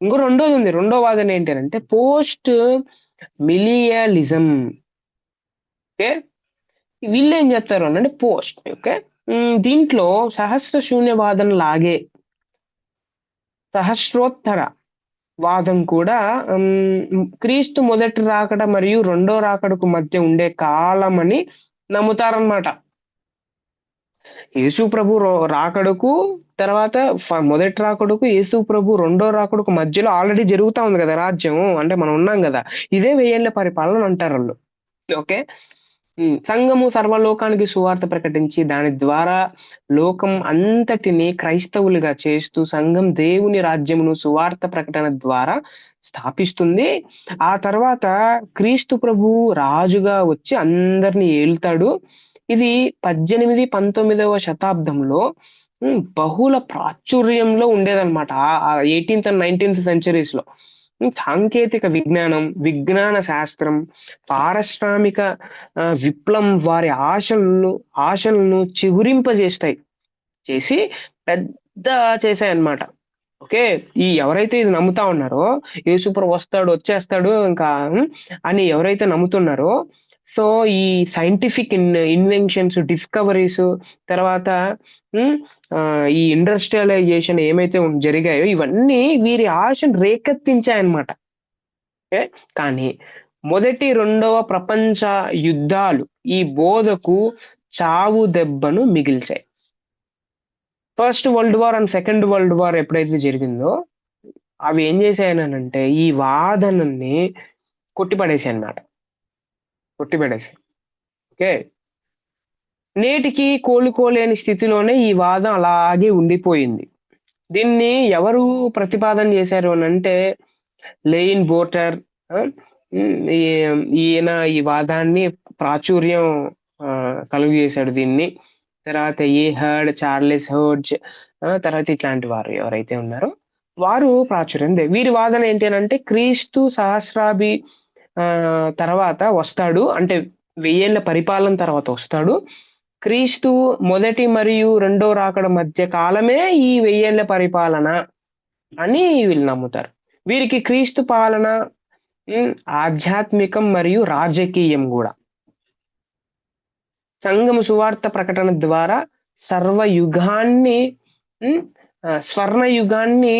ఇంకో రెండోది ఉంది, రెండో వాదన ఏంటంటే పోస్ట్ మిలియలిజం. ఓకే, వీళ్ళు ఏం చెప్తారు అంటే పోస్ట్, ఓకే, దీంట్లో సహస్ర శూన్యవాదం లాగే సహస్రోత్తర వాదం కూడా క్రీస్తు మొదటి రాకడ మరియు రెండో రాకడకు మధ్య ఉండే కాలం అని నమ్ముతారన్నమాట. యేసు ప్రభు రాకడకు తర్వాత మొదటి రాకడకు యేసు ప్రభు రెండో రాకడకు మధ్యలో ఆల్రెడీ జరుగుతా ఉంది కదా రాజ్యం, అంటే మనం ఉన్నాం కదా, ఇదే 1000 ఏండ్ల పరిపాలన అంటారు వాళ్ళు. ఓకే, సంఘము సర్వలోకానికి సువార్త ప్రకటించి దాని ద్వారా లోకం అంతటిని క్రైస్తవులుగా చేస్తూ సంఘం దేవుని రాజ్యమును సువార్త ప్రకటన ద్వారా స్థాపిస్తుంది. ఆ తర్వాత క్రీస్తు ప్రభు రాజుగా వచ్చి అందరిని ఏలుతాడు. ఇది 18, 19వ శతాబ్దంలో బహుళ ప్రాచుర్యంలో ఉండేదన్నమాట. 18th and 19th centuries లో సాంకేతిక విజ్ఞానం, విజ్ఞాన శాస్త్రం, పారిశ్రామిక విప్లవం వారి ఆశలను చేసి పెద్ద చేశాయన్నమాట. ఓకే, ఎవరైతే ఇది నమ్ముతా ఉన్నారో, యేసుప్రభు వచ్చేస్తాడు ఇంకా అని ఎవరైతే నమ్ముతున్నారో, సో ఈ సైంటిఫిక్ ఇన్వెన్షన్స్, డిస్కవరీస్, తర్వాత ఈ ఇండస్ట్రియలైజేషన్ ఏమైతే జరిగాయో ఇవన్నీ వీరి ఆశను రేకెత్తించాయన్నమాట. కానీ మొదటి రెండవ ప్రపంచ యుద్ధాలు ఈ బోధకు చావు దెబ్బను మిగిల్చాయి. First world war and second world war ఎప్పుడైతే జరిగిందో అవి ఏం చేశాయనంటే ఈ వాదనని కొట్టిపడేసాయి అన్నమాట. ఓకే, నేటికి కోలుకోలేని స్థితిలోనే ఈ వాదం అలాగే ఉండిపోయింది. దీన్ని ఎవరు ప్రతిపాదన చేశారు అని అంటే లెయిన్ బోటర్ ఈయన ఈ వాదాన్ని ప్రాచుర్యం కలుగు చేశాడు దీన్ని. తర్వాత చార్లెస్ హర్డ్జ్, తర్వాత ఇట్లాంటి వారు ఎవరైతే ఉన్నారో వారు ప్రాచుర్యం. వీరి వాదన ఏంటి అని అంటే క్రీస్తు సహస్రాభి తర్వాత వస్తాడు, అంటే 1000 ఏళ్ల పరిపాలన తర్వాత వస్తాడు. క్రీస్తు మొదటి మరియు రెండో రాకడ మధ్య కాలమే ఈ 1000 ఏళ్ల పరిపాలన అని వీళ్ళు నమ్ముతారు. వీరికి క్రీస్తు పాలన ఆధ్యాత్మికం మరియు రాజకీయం కూడా. సంఘము సువార్త ప్రకటన ద్వారా సర్వయుగాన్ని స్వర్ణ యుగాన్ని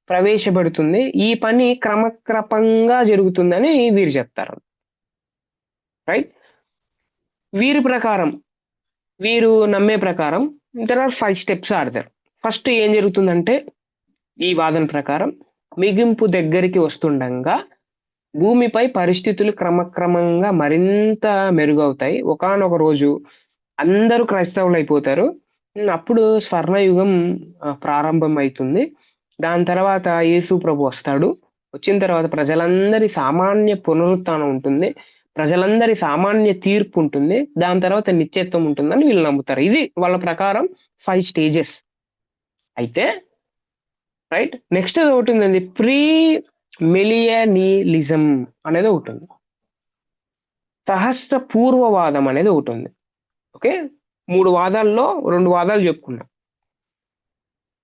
ప్రవేశపెడుతుంది. ఈ పని క్రమక్రమంగా జరుగుతుందని వీరు చెప్తారు. రైట్. వీరు నమ్మే ప్రకారం there are 5 steps are there. First ఏం జరుగుతుందంటే ఈ వాదన ప్రకారం మిగింపు దగ్గరికి వస్తుండగా భూమిపై పరిస్థితులు క్రమక్రమంగా మరింత మెరుగవుతాయి. ఒకానొక రోజు అందరూ క్రైస్తవులు అయిపోతారు. అప్పుడు స్వర్ణయుగం ప్రారంభం అవుతుంది. దాని తర్వాత యేసు ప్రభు వస్తాడు. వచ్చిన తర్వాత ప్రజలందరి సామాన్య పునరుత్థానం ఉంటుంది, ప్రజలందరి సామాన్య తీర్పు ఉంటుంది, దాని తర్వాత నిత్యత్వం ఉంటుందని వీళ్ళు నమ్ముతారు. ఇది వాళ్ళ ప్రకారం 5 స్టేజెస్. అయితే రైట్, నెక్స్ట్ ఒకటి ఉందండి, ప్రీ మిలియనిలిజం అనేది ఒకటి ఉంది. సహస్ర పూర్వవాదం అనేది ఒకటి ఉంది. ఓకే, 3 వాదాల్లో 2 వాదాలు చెప్పుకున్నాం.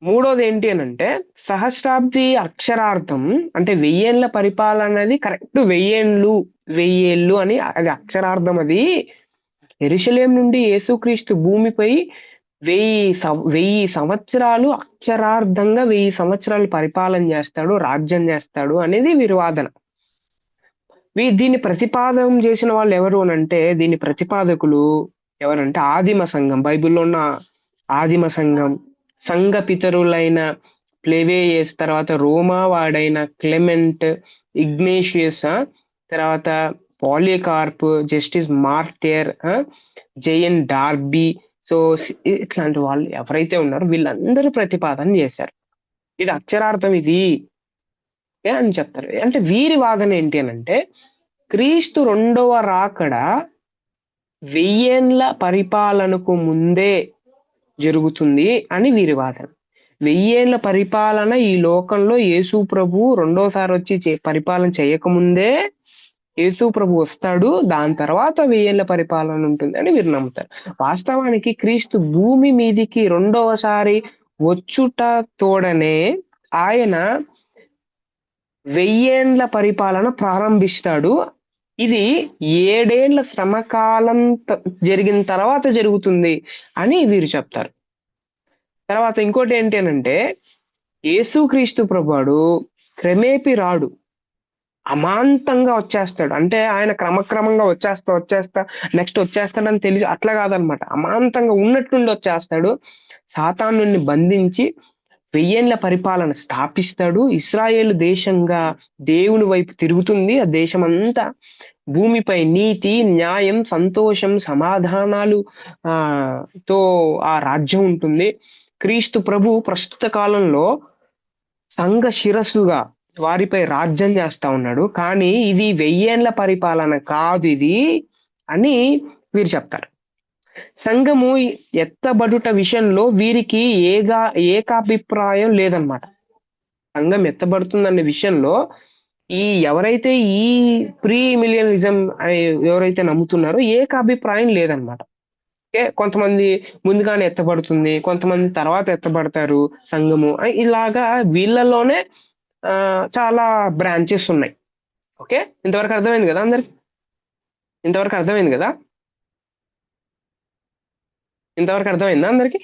మూడోది ఏంటి అని అంటే సహస్రాబ్ది అక్షరార్థం, అంటే 1000 ఏళ్ల పరిపాలన అనేది కరెక్ట్ 1000 ఏళ్ళు అని అది అక్షరార్థం. అది యెరూషలేం నుండి యేసుక్రీస్తు భూమిపై 1000 సంవత్సరాలు అక్షరార్థంగా 1000 సంవత్సరాలు పరిపాలన చేస్తాడు, రాజ్యం చేస్తాడు అనేది వీరి వాదన. దీన్ని ప్రతిపాదన చేసిన వాళ్ళు ఎవరు అని అంటే, దీని ప్రతిపాదకులు ఎవరంటే ఆదిమ సంఘం, బైబిల్లో ఉన్న ఆదిమ సంఘం, సంఘ పితరులైన ప్లెవేయస్, తర్వాత రోమా వాడైన క్లెమెంట్, ఇగ్నేషియస్, తర్వాత Polycarp, Justin Martyr, JN Darby. So ఇట్లాంటి వాళ్ళు ఎవరైతే ఉన్నారో వీళ్ళందరూ ప్రతిపాదన చేశారు ఇది అక్షరార్థం ఇది అని చెప్తారు. అంటే వీరి వాదన ఏంటి అని అంటే క్రీస్తు రెండవ రాకడ 1000 ఏళ్ల పరిపాలనకు ముందే జరుగుతుంది అని వీరి వాదన. 1000 ఏళ్ల పరిపాలన ఈ లోకంలో యేసు ప్రభు రెండోసారి వచ్చి పరిపాలన చేయకముందే యేసు ప్రభు వస్తాడు, దాని తర్వాత 1000 ఏళ్ల పరిపాలన ఉంటుంది అని వీరు నమ్ముతారు. వాస్తవానికి క్రీస్తు భూమి మీదికి రెండవసారి వచ్చుట తోడనే ఆయన 1000 ఏళ్ల పరిపాలన ప్రారంభిస్తాడు. ఇది 7 ఏళ్ల శ్రమకాలం జరిగిన తర్వాత జరుగుతుంది అని వీరు చెప్తారు. తర్వాత ఇంకోటి ఏంటి అనంటే యేసుక్రీస్తు ప్రభువాడు క్రమేపీ రాడు, అమాంతంగా వచ్చేస్తాడు. అంటే ఆయన క్రమక్రమంగా వచ్చేస్తా నెక్స్ట్ వచ్చేస్తాడని తెలియదు, అట్లా కాదనమాట. అమాంతంగా ఉన్నట్టుండి వచ్చేస్తాడు, సాతానుని బంధించి 1000 ఏళ్ల పరిపాలన స్థాపిస్తాడు. ఇశ్రాయేలు దేశంగా దేవుని వైపు తిరుగుతుంది. ఆ దేశం అంతా భూమిపై నీతి, న్యాయం, సంతోషం, సమాధానాలు తో ఆ రాజ్యం ఉంటుంది. క్రీస్తు ప్రభు ప్రస్తుత కాలంలో సంఘ శిరస్సుగా వారిపై రాజ్యం చేస్తా ఉన్నాడు. కానీ ఇది 1000 ఏళ్ల పరిపాలన కాదు ఇది అని వీరు చెప్తారు. సంఘము ఎత్తబడుట విషయంలో వీరికి ఏకాభిప్రాయం లేదనమాట. సంఘం ఎత్తబడుతుందనే విషయంలో ఎవరైతే ఈ ప్రీ మిలియనిజం ఎవరైతే నమ్ముతున్నారో ఏకాభిప్రాయం లేదనమాట. కొంతమంది ముందుగానే ఎత్తబడుతుంది, కొంతమంది తర్వాత ఎత్తబడతారు సంఘము, ఇలాగా వీళ్ళలోనే చాలా బ్రాంచెస్ ఉన్నాయి. ఓకే, ఇంతవరకు అర్థమైంది కదా అందరికి? ఇంతవరకు అర్థమైంది కదా? ఇంతవరకు అర్థమైందా అందరికి?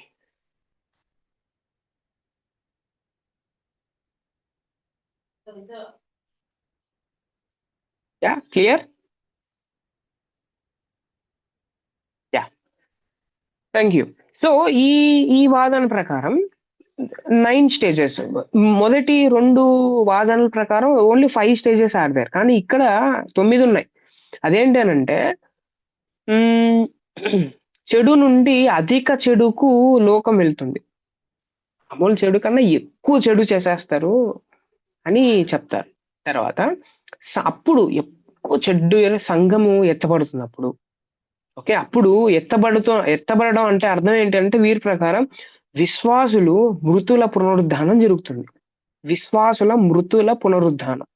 Yeah, clear? Yeah, thank you. So ఈ వాదన ప్రకారం 9 స్టేజెస్. మొదటి 2 వాదనల ప్రకారం ఓన్లీ 5 స్టేజెస్ ఆర్ దేర్, కానీ ఇక్కడ 9 ఉన్నాయి. అదేంటి అనంటే చెడు నుండి అధిక చెడుకు లోకం వెళ్తుంది, మామూలు చెడు కన్నా ఎక్కువ చెడు చేసేస్తారు అని చెప్తారు. తర్వాత అప్పుడు ఎక్కువ చెడ్డు సంఘము ఎత్తబడుతున్నప్పుడు, ఓకే, అప్పుడు ఎత్తబడడం అంటే అర్థం ఏంటంటే వీరి ప్రకారం విశ్వాసులు మృతుల పునరుద్ధానం జరుగుతుంది. విశ్వాసుల మృతుల పునరుద్ధానం.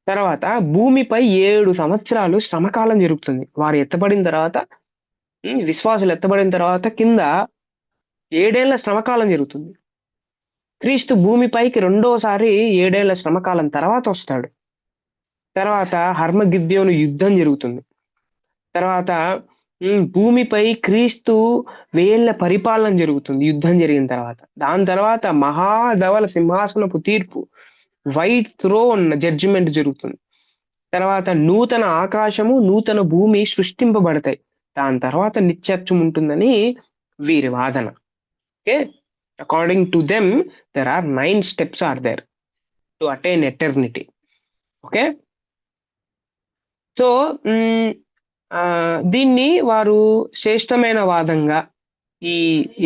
తర్వాత భూమిపై 7 సంవత్సరాలు శ్రమకాలం జరుగుతుంది. వారు ఎత్తబడిన తర్వాత, విశ్వాసులు ఎత్తబడిన తర్వాత కింద 7 ఏళ్ల శ్రమకాలం జరుగుతుంది. క్రీస్తు భూమిపైకి రెండోసారి 7 ఏళ్ల శ్రమకాలం తర్వాత వస్తాడు. తర్వాత హర్మగిద్యోను యుద్ధం జరుగుతుంది. తర్వాత భూమిపై క్రీస్తు 1000 ఏళ్ల పరిపాలన జరుగుతుంది యుద్ధం జరిగిన తర్వాత. దాని తర్వాత మహాధవల సింహాసనపు తీర్పు, వైట్ థ్రోన్ జడ్జిమెంట్ జరుగుతుంది. తర్వాత నూతన ఆకాశము, నూతన భూమి సృష్టింపబడతాయి. దాని తర్వాత నిత్యత్వం ఉంటుందని వీరి వాదన. Okay, according to them there are 9 steps are there to attain eternity. Okay, so దీన్ని వారు శ్రేష్టమైన వాదంగా ఈ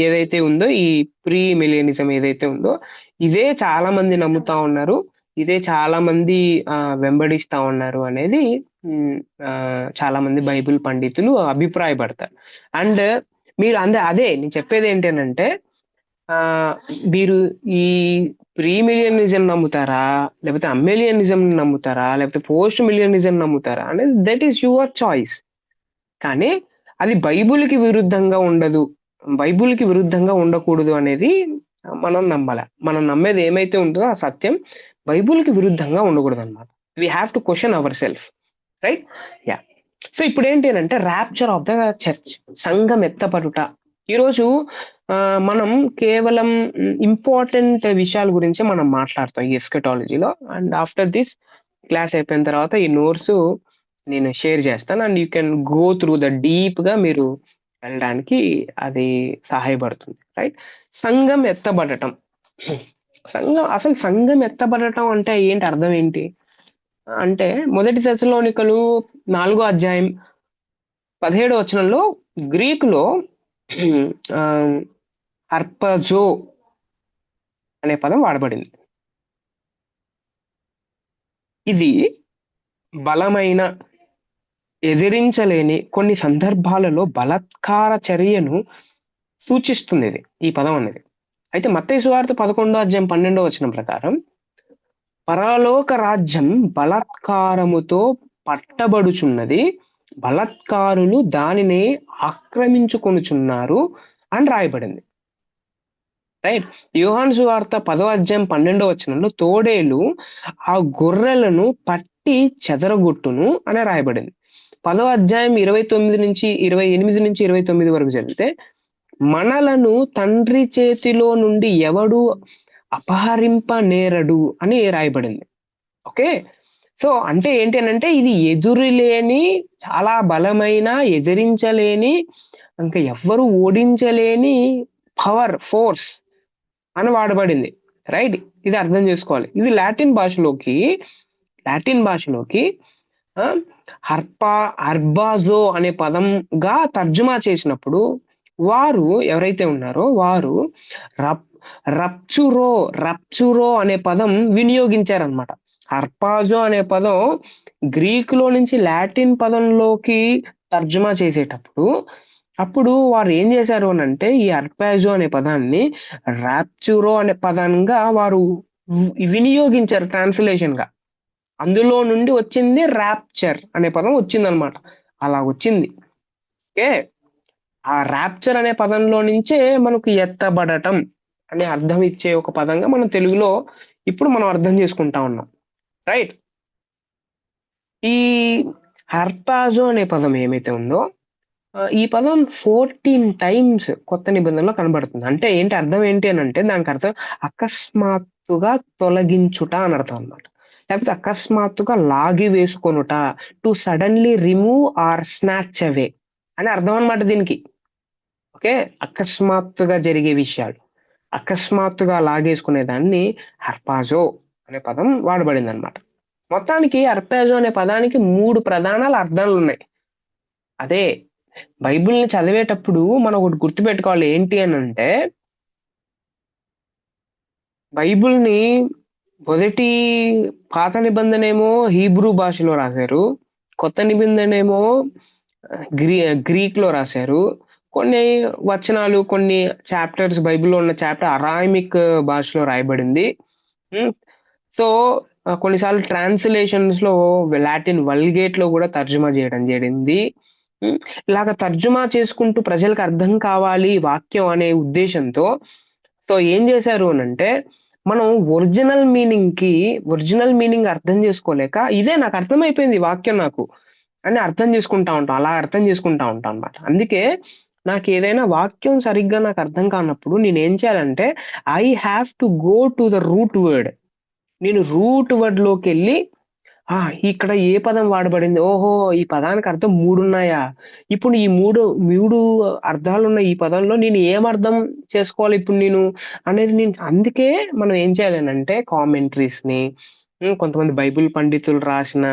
ఏదైతే ఉందో, ఈ ప్రీ మిలియనిజం ఏదైతే ఉందో, ఇదే చాలా మంది నమ్ముతా ఉన్నారు, ఇదే చాలా మంది వెంబడిస్తా ఉన్నారు అనేది చాలా మంది బైబిల్ పండితులు అభిప్రాయపడతారు. అండ్ మీరు అదే నేను చెప్పేది ఏంటంటే, మీరు ఈ ప్రీ మిలియనిజం నమ్ముతారా, లేకపోతే అమ్మిలియనిజం నమ్ముతారా, లేకపోతే పోస్ట్ మిలియనిజం నమ్ముతారా అనేది దట్ ఈస్ యువర్ చాయిస్. కానీ అది బైబిల్కి విరుద్ధంగా ఉండదు, బైబిల్కి విరుద్ధంగా ఉండకూడదు అనేది మనం నమ్మాలి. మనం నమ్మేది ఏమైతే ఉంటుందో ఆ సత్యం బైబిల్కి విరుద్ధంగా ఉండకూడదు అనమాట. We have to question our self, right? Yeah. So ఇప్పుడు ఏంటి అంటే ర్యాప్చర్ ఆఫ్ ద చర్చ్, సంఘం ఎత్తపడుట. ఈరోజు మనం కేవలం ఇంపార్టెంట్ విషయాల గురించి మనం మాట్లాడతాం ఈ ఎస్కెటాలజీలో. అండ్ ఆఫ్టర్ దిస్ క్లాస్ అయిపోయిన తర్వాత ఈ నోట్స్ నేను షేర్ చేస్తాను, and you can go through the డీప్గా మీరు వెళ్ళడానికి అది సహాయపడుతుంది, రైట్? సంఘం ఎత్తబడటం. అసలు సంఘం ఎత్తబడటం అంటే ఏంటి, అర్థం ఏంటి అంటే, మొదటి తెస్సలోనికలు 4వ అధ్యాయం 17వ వచనంలో గ్రీకులో హర్పజో అనే పదం వాడబడింది. ఇది బలమైన, ఎదిరించలేని, కొన్ని సందర్భాలలో బలాత్కార చర్యను సూచిస్తుంది ఇది, ఈ పదం అనేది. అయితే మత్తయి సువార్త 11వ అధ్యాయం 12వ వచనం ప్రకారం పరలోక రాజ్యం బలాత్కారముతో పట్టబడుచున్నది, బలాత్కారులు దానిని ఆక్రమించుకొనుచున్నారు అని రాయబడింది, రైట్? యోహాను సువార్త 10వ అధ్యాయం 12వ వచనంలో తోడేలు ఆ గొర్రెలను పట్టి చెదరగొట్టును అని రాయబడింది. 10వ అధ్యాయం 28 నుంచి 29 వరకు చదివితే మనలను తండ్రి చేతిలో నుండి ఎవడు అపహరింపనేరడు అని రాయబడింది. ఓకే, సో అంటే ఏంటి అంటే, ఇది ఎదురులేని, చాలా బలమైన, ఎదిరించలేని, ఇంకా ఎవ్వరు ఓడించలేని పవర్, ఫోర్స్ అని వాడబడింది, రైట్? ఇది అర్థం చేసుకోవాలి. ఇది లాటిన్ భాషలోకి హర్బాజో అనే పదంగా తర్జుమా చేసినప్పుడు వారు ఎవరైతే ఉన్నారో వారు రప్చురో అనే పదం వినియోగించారనమాట. హర్పాజో అనే పదం గ్రీకులో నుంచి లాటిన్ పదంలోకి తర్జుమా చేసేటప్పుడు అప్పుడు వారు ఏం చేశారు అని అంటే, ఈ అర్పాజో అనే పదాన్ని రాప్చురో అనే పదంగా వారు వినియోగించారు ట్రాన్స్లేషన్ గా. అందులో నుండి వచ్చింది ర్యాప్చర్ అనే పదం వచ్చిందనమాట. అలా వచ్చింది. ఓకే, ఆ ర్యాప్చర్ అనే పదంలో నుంచే మనకు ఎత్తబడటం అనే అర్థం ఇచ్చే ఒక పదంగా మనం తెలుగులో ఇప్పుడు మనం అర్థం చేసుకుంటా ఉన్నాం, రైట్? ఈ హర్పాజో అనే పదం ఏమైతే ఉందో, ఈ పదం 14 times కొత్త నిబంధనలో కనబడుతుంది. అంటే ఏంటి, అర్థం ఏంటి అని అంటే, దానికి అర్థం అకస్మాత్తుగా తొలగించుట అని అర్థం అనమాట. లేకపోతే అకస్మాత్తుగా లాగి వేసుకొనుట, to suddenly remove or snatch away అని అర్థం అనమాట దీనికి. ఓకే, అకస్మాత్తుగా జరిగే విషయాలు, అకస్మాత్తుగా లాగేసుకునే దాన్ని హర్పాజో అనే పదం వాడబడింది అనమాట. మొత్తానికి హర్పాజో అనే పదానికి 3 ప్రధాన అర్థాలు ఉన్నాయి. అదే బైబిల్ని చదివేటప్పుడు మనం ఒకటి గుర్తుపెట్టుకోవాలి, ఏంటి అని అంటే, బైబిల్ని మొదటి పాత నిబంధన ఏమో హీబ్రూ భాషలో రాశారు. కొత్త నిబంధన ఏమో గ్రీక్ లో రాశారు. కొన్ని వచనాలు, కొన్ని చాప్టర్స్, బైబిల్లో ఉన్న చాప్టర్ అరామిక్ భాషలో రాయబడింది. సో కొన్నిసార్లు ట్రాన్స్లేషన్స్ లో లాటిన్ వల్గేట్ లో కూడా తర్జుమా చేయడం జరిగింది. ఇలాగ తర్జుమా చేసుకుంటూ ప్రజలకు అర్థం కావాలి వాక్యం అనే ఉద్దేశంతో సో ఏం చేశారు అనంటే, మనం ఒరిజినల్ మీనింగ్ అర్థం చేసుకోలేక, ఇదే నాకు అర్థమైపోయింది ఈ వాక్యం నాకు అని అర్థం చేసుకుంటా ఉంటాం. అలా అర్థం చేసుకుంటా ఉంటాం అన్నమాట. అందుకే నాకేదైనా వాక్యం సరిగ్గా నాకు అర్థం కానప్పుడు నేనేం చేయాలంటే, I have to go to the root word. నేను రూట్ వర్డ్‌లోకెళ్ళి ఇక్కడ ఏ పదం వాడబడింది? ఓహో! ఈ పదానికి అర్థం 3 ఉన్నాయా? ఇప్పుడు ఈ 3 అర్థాలున్న ఈ పదంలో నేను ఏం అర్థం చేసుకోవాలి ఇప్పుడు నేను అనేది అందుకే మనం ఏం చేయాలనంటే కామెంటరీస్‌ని, కొంతమంది బైబిల్ పండితులు రాసిన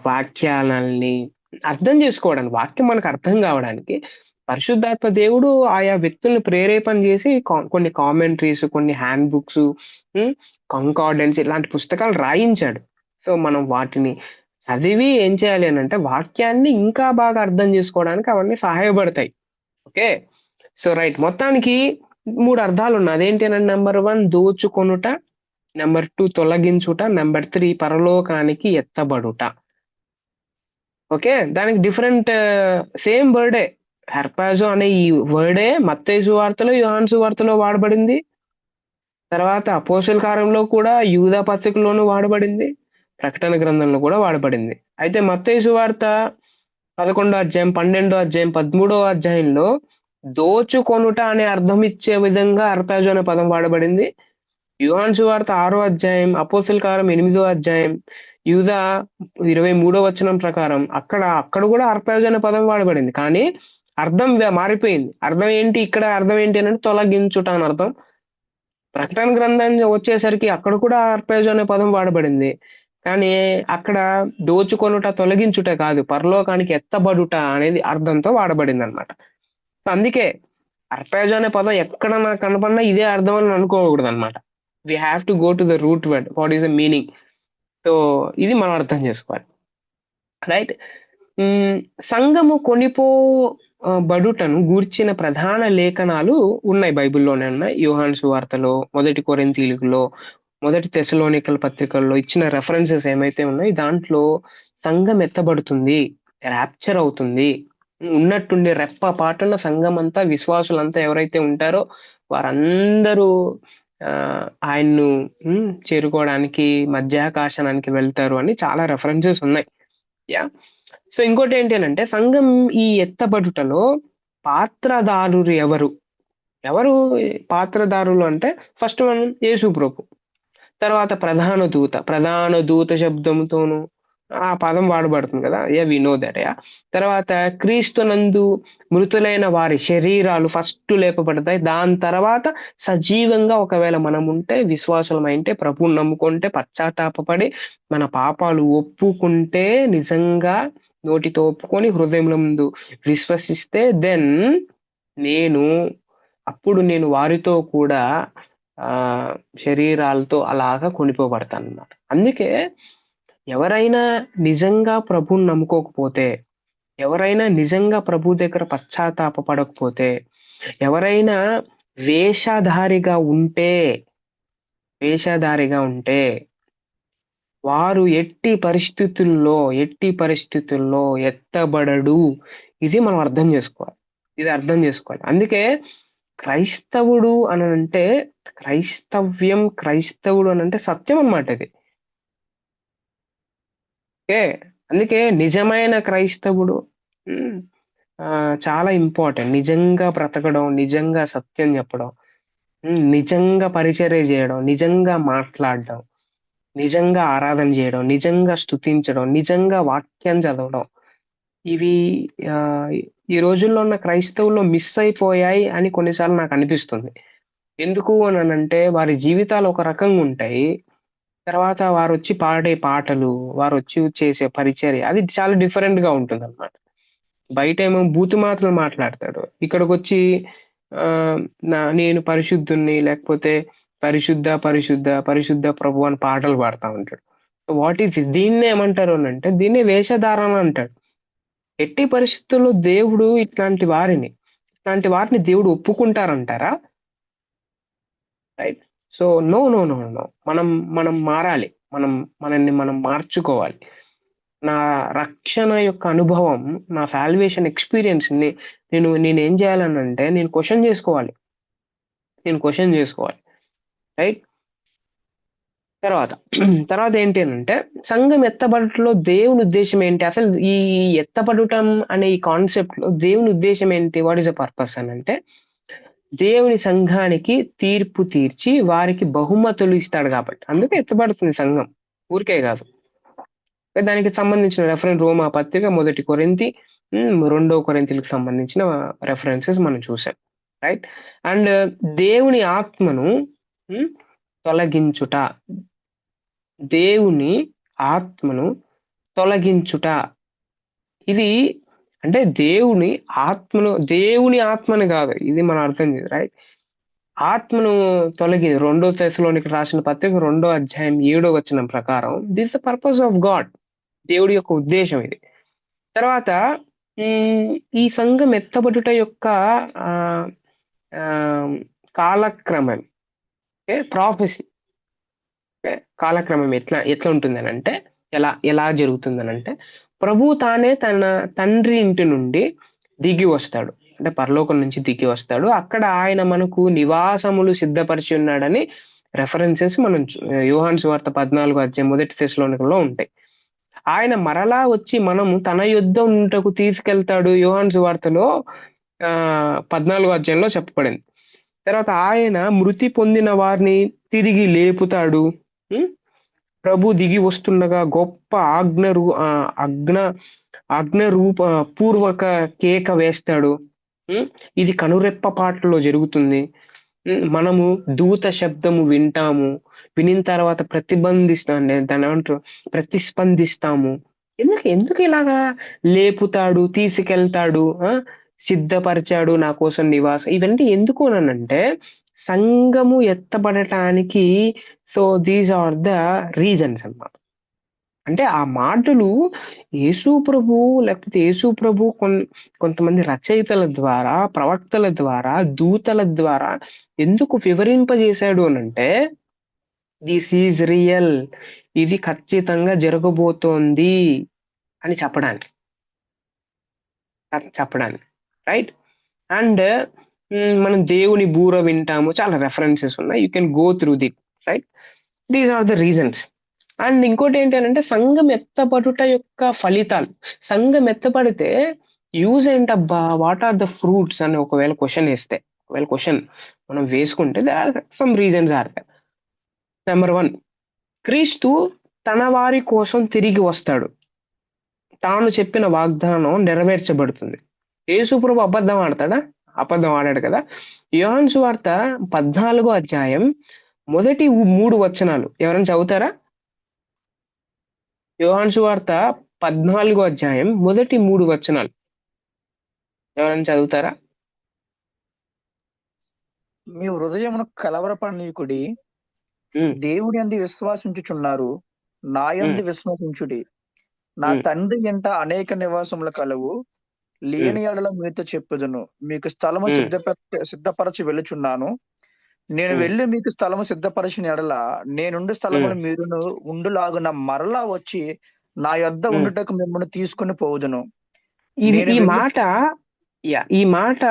వాక్యాలని అర్థం చేసుకోవడానికి, వాక్యం మనకు అర్థం కావడానికి పరిశుద్ధాత్మ దేవుడు ఆయా వ్యక్తుల్ని ప్రేరేపణ చేసి కొన్ని కామెంటరీస్, కొన్ని హ్యాండ్ బుక్స్, కంకార్డెన్స్ ఇలాంటి పుస్తకాలు రాయించాడు. సో మనం వాటిని చదివి ఏం చేయాలి అనంటే వాక్యాన్ని ఇంకా బాగా అర్థం చేసుకోవడానికి అవన్నీ సహాయపడతాయి. ఓకే. So right. మొత్తానికి 3 అర్థాలున్నాయి. అదేంటి అనంటే నంబర్ 1 దోచుకొనుట, నంబర్ 2 తొలగించుట, నంబర్ 3 పరలోకానికి ఎత్తబడుట. ఓకే. దానికి డిఫరెంట్ సేమ్ వర్డే. హెర్పాజో అనే ఈ వర్డే మత్తయి సువార్తలో, యోహాను సువార్తలో వాడబడింది. తర్వాత అపోస్తల కార్యంలో కూడా, యూదా పత్రికలోనూ వాడబడింది. ప్రకటన గ్రంథంలో కూడా వాడబడింది. అయితే మత్తయి సువార్త 11వ అధ్యాయం, 12వ అధ్యాయం, 13వ అధ్యాయంలో దోచుకొనుట అనే అర్థం ఇచ్చే విధంగా అర్పాజో అనే పదం వాడబడింది. యోహాను సువార్త 6వ అధ్యాయం, అపోస్తల కార్యం 8వ అధ్యాయం, యూదా 23వ వచనం ప్రకారం అక్కడ కూడా అర్పాజో అనే పదం వాడబడింది. కానీ అర్థం మారిపోయింది. అర్థం ఏంటి? ఇక్కడ అర్థం ఏంటి అంటే తొలగించుట అని అర్థం. ప్రకటన గ్రంథం వచ్చేసరికి అక్కడ కూడా అర్పాజో అనే పదం వాడబడింది. కానీ అక్కడ దోచుకొనుట, తొలగించుట కాదు, పరలోకానికి ఎత్తబడుట అనేది అర్థంతో వాడబడిందన్నమాట. అందుకే అర్పాజో అనే పదం ఎక్కడ నాకు కనపడినా ఇదే అర్థం అని అనుకోకూడదన్నమాట. We have to go to the root word, what is the meaning. So ఇది మనం అర్థం చేసుకోవాలి. రైట్. సంఘము బడుటను గూర్చిన ప్రధాన లేఖనాలు ఉన్నాయి, బైబిల్లోనే ఉన్నాయి. యోహాను సువార్తలో, మొదటి కొరింథీయులలో, మొదటి తెస్సలోనికల పత్రికల్లో ఇచ్చిన రెఫరెన్సెస్ ఏమైతే ఉన్నాయో దాంట్లో సంఘం ఎత్తబడుతుంది, ర్యాప్చర్ అవుతుంది, ఉన్నట్టుండి రెప్ప పాటున సంఘం అంతా, విశ్వాసులంతా ఎవరైతే ఉంటారో వారందరూ ఆయన్ను చేరుకోవడానికి మధ్యాకాశానికి వెళ్తారు అని చాలా రెఫరెన్సెస్ ఉన్నాయి. యా. సో ఇంకోటి ఏంటి అనంటే సంఘం ఈ ఎత్తబడుటలో పాత్రదారులు ఎవరు పాత్రదారులు అంటే ఫస్ట్ వన్ యేసు ప్రభు, తర్వాత ప్రధాన దూత శబ్దంతోను ఆ పదం వాడబడుతుంది కదా. We know that. తర్వాత క్రీస్తునందు మృతులైన వారి శరీరాలు ఫస్ట్ లేపబడతాయి. దాని తర్వాత సజీవంగా ఒకవేళ మనం ఉంటే, విశ్వాసమైంటే, ప్రభువుని నమ్ముకుంటే, పశ్చాత్తాపపడి మన పాపాలు ఒప్పుకుంటే, నిజంగా నోటితో ఒప్పుకొని హృదయంలో ముందు విశ్వసిస్తే, దెన్ అప్పుడు నేను వారితో కూడా శరీరాలతో అలాగా కొనిపోబడతానన్నమాట. అందుకే ఎవరైనా నిజంగా ప్రభువుని నమ్ముకోకపోతే, ఎవరైనా నిజంగా ప్రభు దగ్గర పశ్చాత్తాపపడకపోతే, ఎవరైనా వేషధారిగా ఉంటే వారు ఎట్టి పరిస్థితుల్లో ఎత్తబడడు. ఇది మనం అర్థం చేసుకోవాలి. అందుకే క్రైస్తవుడు అనంటే క్రైస్తవుడు అనంటే సత్యం అన్నమాట ఇది. ఓకే. అందుకే నిజమైన క్రైస్తవుడు చాలా ఇంపార్టెంట్. నిజంగా బ్రతకడం, నిజంగా సత్యం చెప్పడం, నిజంగా పరిచర్య చేయడం, నిజంగా మాట్లాడడం, నిజంగా ఆరాధన చేయడం, నిజంగా స్తుతించడం, నిజంగా వాక్యం చదవడం. ఇవి ఈ రోజుల్లో ఉన్న క్రైస్తవుల్లో మిస్ అయిపోయాయి అని కొన్నిసార్లు నాకు అనిపిస్తుంది. ఎందుకు అనంటే వారి జీవితాలు ఒక రకంగా ఉంటాయి. తర్వాత వారొచ్చి పాడే పాటలు, వారొచ్చి చేసే పరిచర్య అది చాలా డిఫరెంట్ గా ఉంటుందన్నమాట. బయటేమో బూతు మాటలు మాట్లాడతాడు. ఇక్కడికొచ్చి నేను పరిశుద్ధుడిని, లేకపోతే పరిశుద్ధ పరిశుద్ధ పరిశుద్ధ ప్రభు అని పాటలు పాడుతా ఉంటాడు. వాట్ ఈస్ దీన్నే ఏమంటారు అని అంటే దీన్నే వేషధారణ అంటాడు. ఎట్టి పరిస్థితుల్లో దేవుడు ఇట్లాంటి వారిని దేవుడు ఒప్పుకుంటారంటారా? Right. So no no no no మనం మనం మారాలి. మనం మార్చుకోవాలి. నా రక్షణ యొక్క అనుభవం, నా సాల్వేషన్ ఎక్స్పీరియన్స్ ని నేనేం చేయాలనంటే నేను క్వశ్చన్ చేసుకోవాలి. రైట్. తర్వాత ఏంటి అనంటే సంఘం ఎత్తబడుటలో దేవుని ఉద్దేశం ఏంటి? అసలు ఈ ఎత్తబడటం అనే ఈ కాన్సెప్ట్ లో దేవుని ఉద్దేశం ఏంటి? వాట్ ఈస్ ద పర్పస్ అని అంటే దేవుని సంఘానికి తీర్పు తీర్చి వారికి బహుమతులు ఇస్తాడు కాబట్టి అందుకే ఎత్తబడుతుంది సంఘం, ఊరికే కాదు. దానికి సంబంధించిన రెఫరెన్స్ రోమా పత్రిక 1 కొరింథీ 2 కొరింథీలకు సంబంధించిన రెఫరెన్సెస్ మనం చూసాం. రైట్. అండ్ దేవుని ఆత్మను తొలగించుట, దేవుని ఆత్మను తొలగించుట, ఇది అంటే దేవుని ఆత్మని కాదు, ఇది మనం అర్థం చేయాలి. రైట్. ఆత్మను తొలగి 2 తెస్సలోనికీయులకు రాసిన పత్రిక 2వ అధ్యాయం 7వ వచనం ప్రకారం this the purpose of God, దేవుడి యొక్క ఉద్దేశం ఇది. తర్వాత ఈ సంఘం ఎత్తబడుట యొక్క కాలక్రమం, ప్రాఫెసీ కాలక్రమం ఎట్లా ఉంటుందని అంటే ఎలా జరుగుతుందనంటే ప్రభు తానే తన తండ్రి ఇంటి నుండి దిగి వస్తాడు, అంటే పరలోకం నుంచి దిగి వస్తాడు. అక్కడ ఆయన మనకు నివాసములు సిద్ధపరిచి ఉన్నాడని రెఫరెన్సెస్ మనం యోహాను సువార్త 14వ అధ్యాయం 1 తెస్సలోనికీలో ఉంటాయి. ఆయన మరలా వచ్చి మనము తన యుద్ధ ఉంటకు తీసుకెళ్తాడు, యోహాను సువార్తలో 14వ అధ్యాయంలో చెప్పబడింది. తర్వాత ఆయన మృతి పొందిన వారిని తిరిగి లేపుతాడు. ప్రభు దిగి వస్తుండగా గొప్ప పూర్వక కేక వేస్తాడు. ఇది కనురెప్ప పాటలో జరుగుతుంది. మనము దూత శబ్దము వింటాము, వినిన తర్వాత ప్రతిస్పందిస్తాము. ఎందుకు ఇలాగా లేపుతాడు, తీసుకెళ్తాడు, సిద్ధపరిచాడు నా కోసం నివాసం, ఇవన్నీ ఎందుకు అనంటే సంఘము ఎత్తబడటానికి. So these are the reasons అన్నమాట. అంటే ఆ మాటలు యేసు ప్రభు కొంతమంది రచయితల ద్వారా, ప్రవక్తల ద్వారా, దూతల ద్వారా ఎందుకు వివరింపజేశాడు అనంటే దిస్ ఈజ్ రియల్, ఇది ఖచ్చితంగా జరగబోతోంది అని చెప్పడానికి. రైట్. అండ్ మనం దేవుని బూర వింటాము, చాలా రెఫరెన్సెస్ ఉన్నాయి, you can go through the. Right. These are the reasons. And ఇంకోటి ఏంటి అంటే సంఘం ఎత్తబడుట యొక్క ఫలితాలు. సంఘం ఎత్తబడితే యూజ్ ఏంటబ్బా, వాట్ ఆర్ ద ఫ్రూట్స్ అని ఒకవేళ క్వశ్చన్ మనం వేసుకుంటే there are some reasons are there. Number 1, క్రీస్తు తన వారి కోసం తిరిగి వస్తాడు, తాను చెప్పిన వాగ్దానం నెరవేర్చబడుతుంది. యేసు ప్రభు అబద్ధం ఆడాడు కదా. యోహాను సువార్త 14వ అధ్యాయం మొదటి 3 వచనాలు ఎవరైనా చదువుతారా? యోహాను సువార్త 14వ అధ్యాయం మొదటి 3 వచనాలు ఎవరైనా చదువుతారా? మీ హృదయమును కలవరపడనీకుడి, దేవుని యందు విశ్వాసించుచున్నారు, నా యందు విశ్వసించుడి. నా తండ్రి ఇంట అనేక నివాసములు కలవు, లేని ఎడల మీతో చెప్పుదును. మీకు స్థలము సిద్ధపరచి వెళ్ళుచున్నాను. నేను వెళ్ళి మీకు స్థలము సిద్ధపరిచిన ఎడల నేనుండి స్థలమును మీరును ఉండులాగున మరలా వచ్చి నా యొద్ద ఉండుటకు మిమ్మల్ని తీసుకుని పోవుదును. ఈ మాట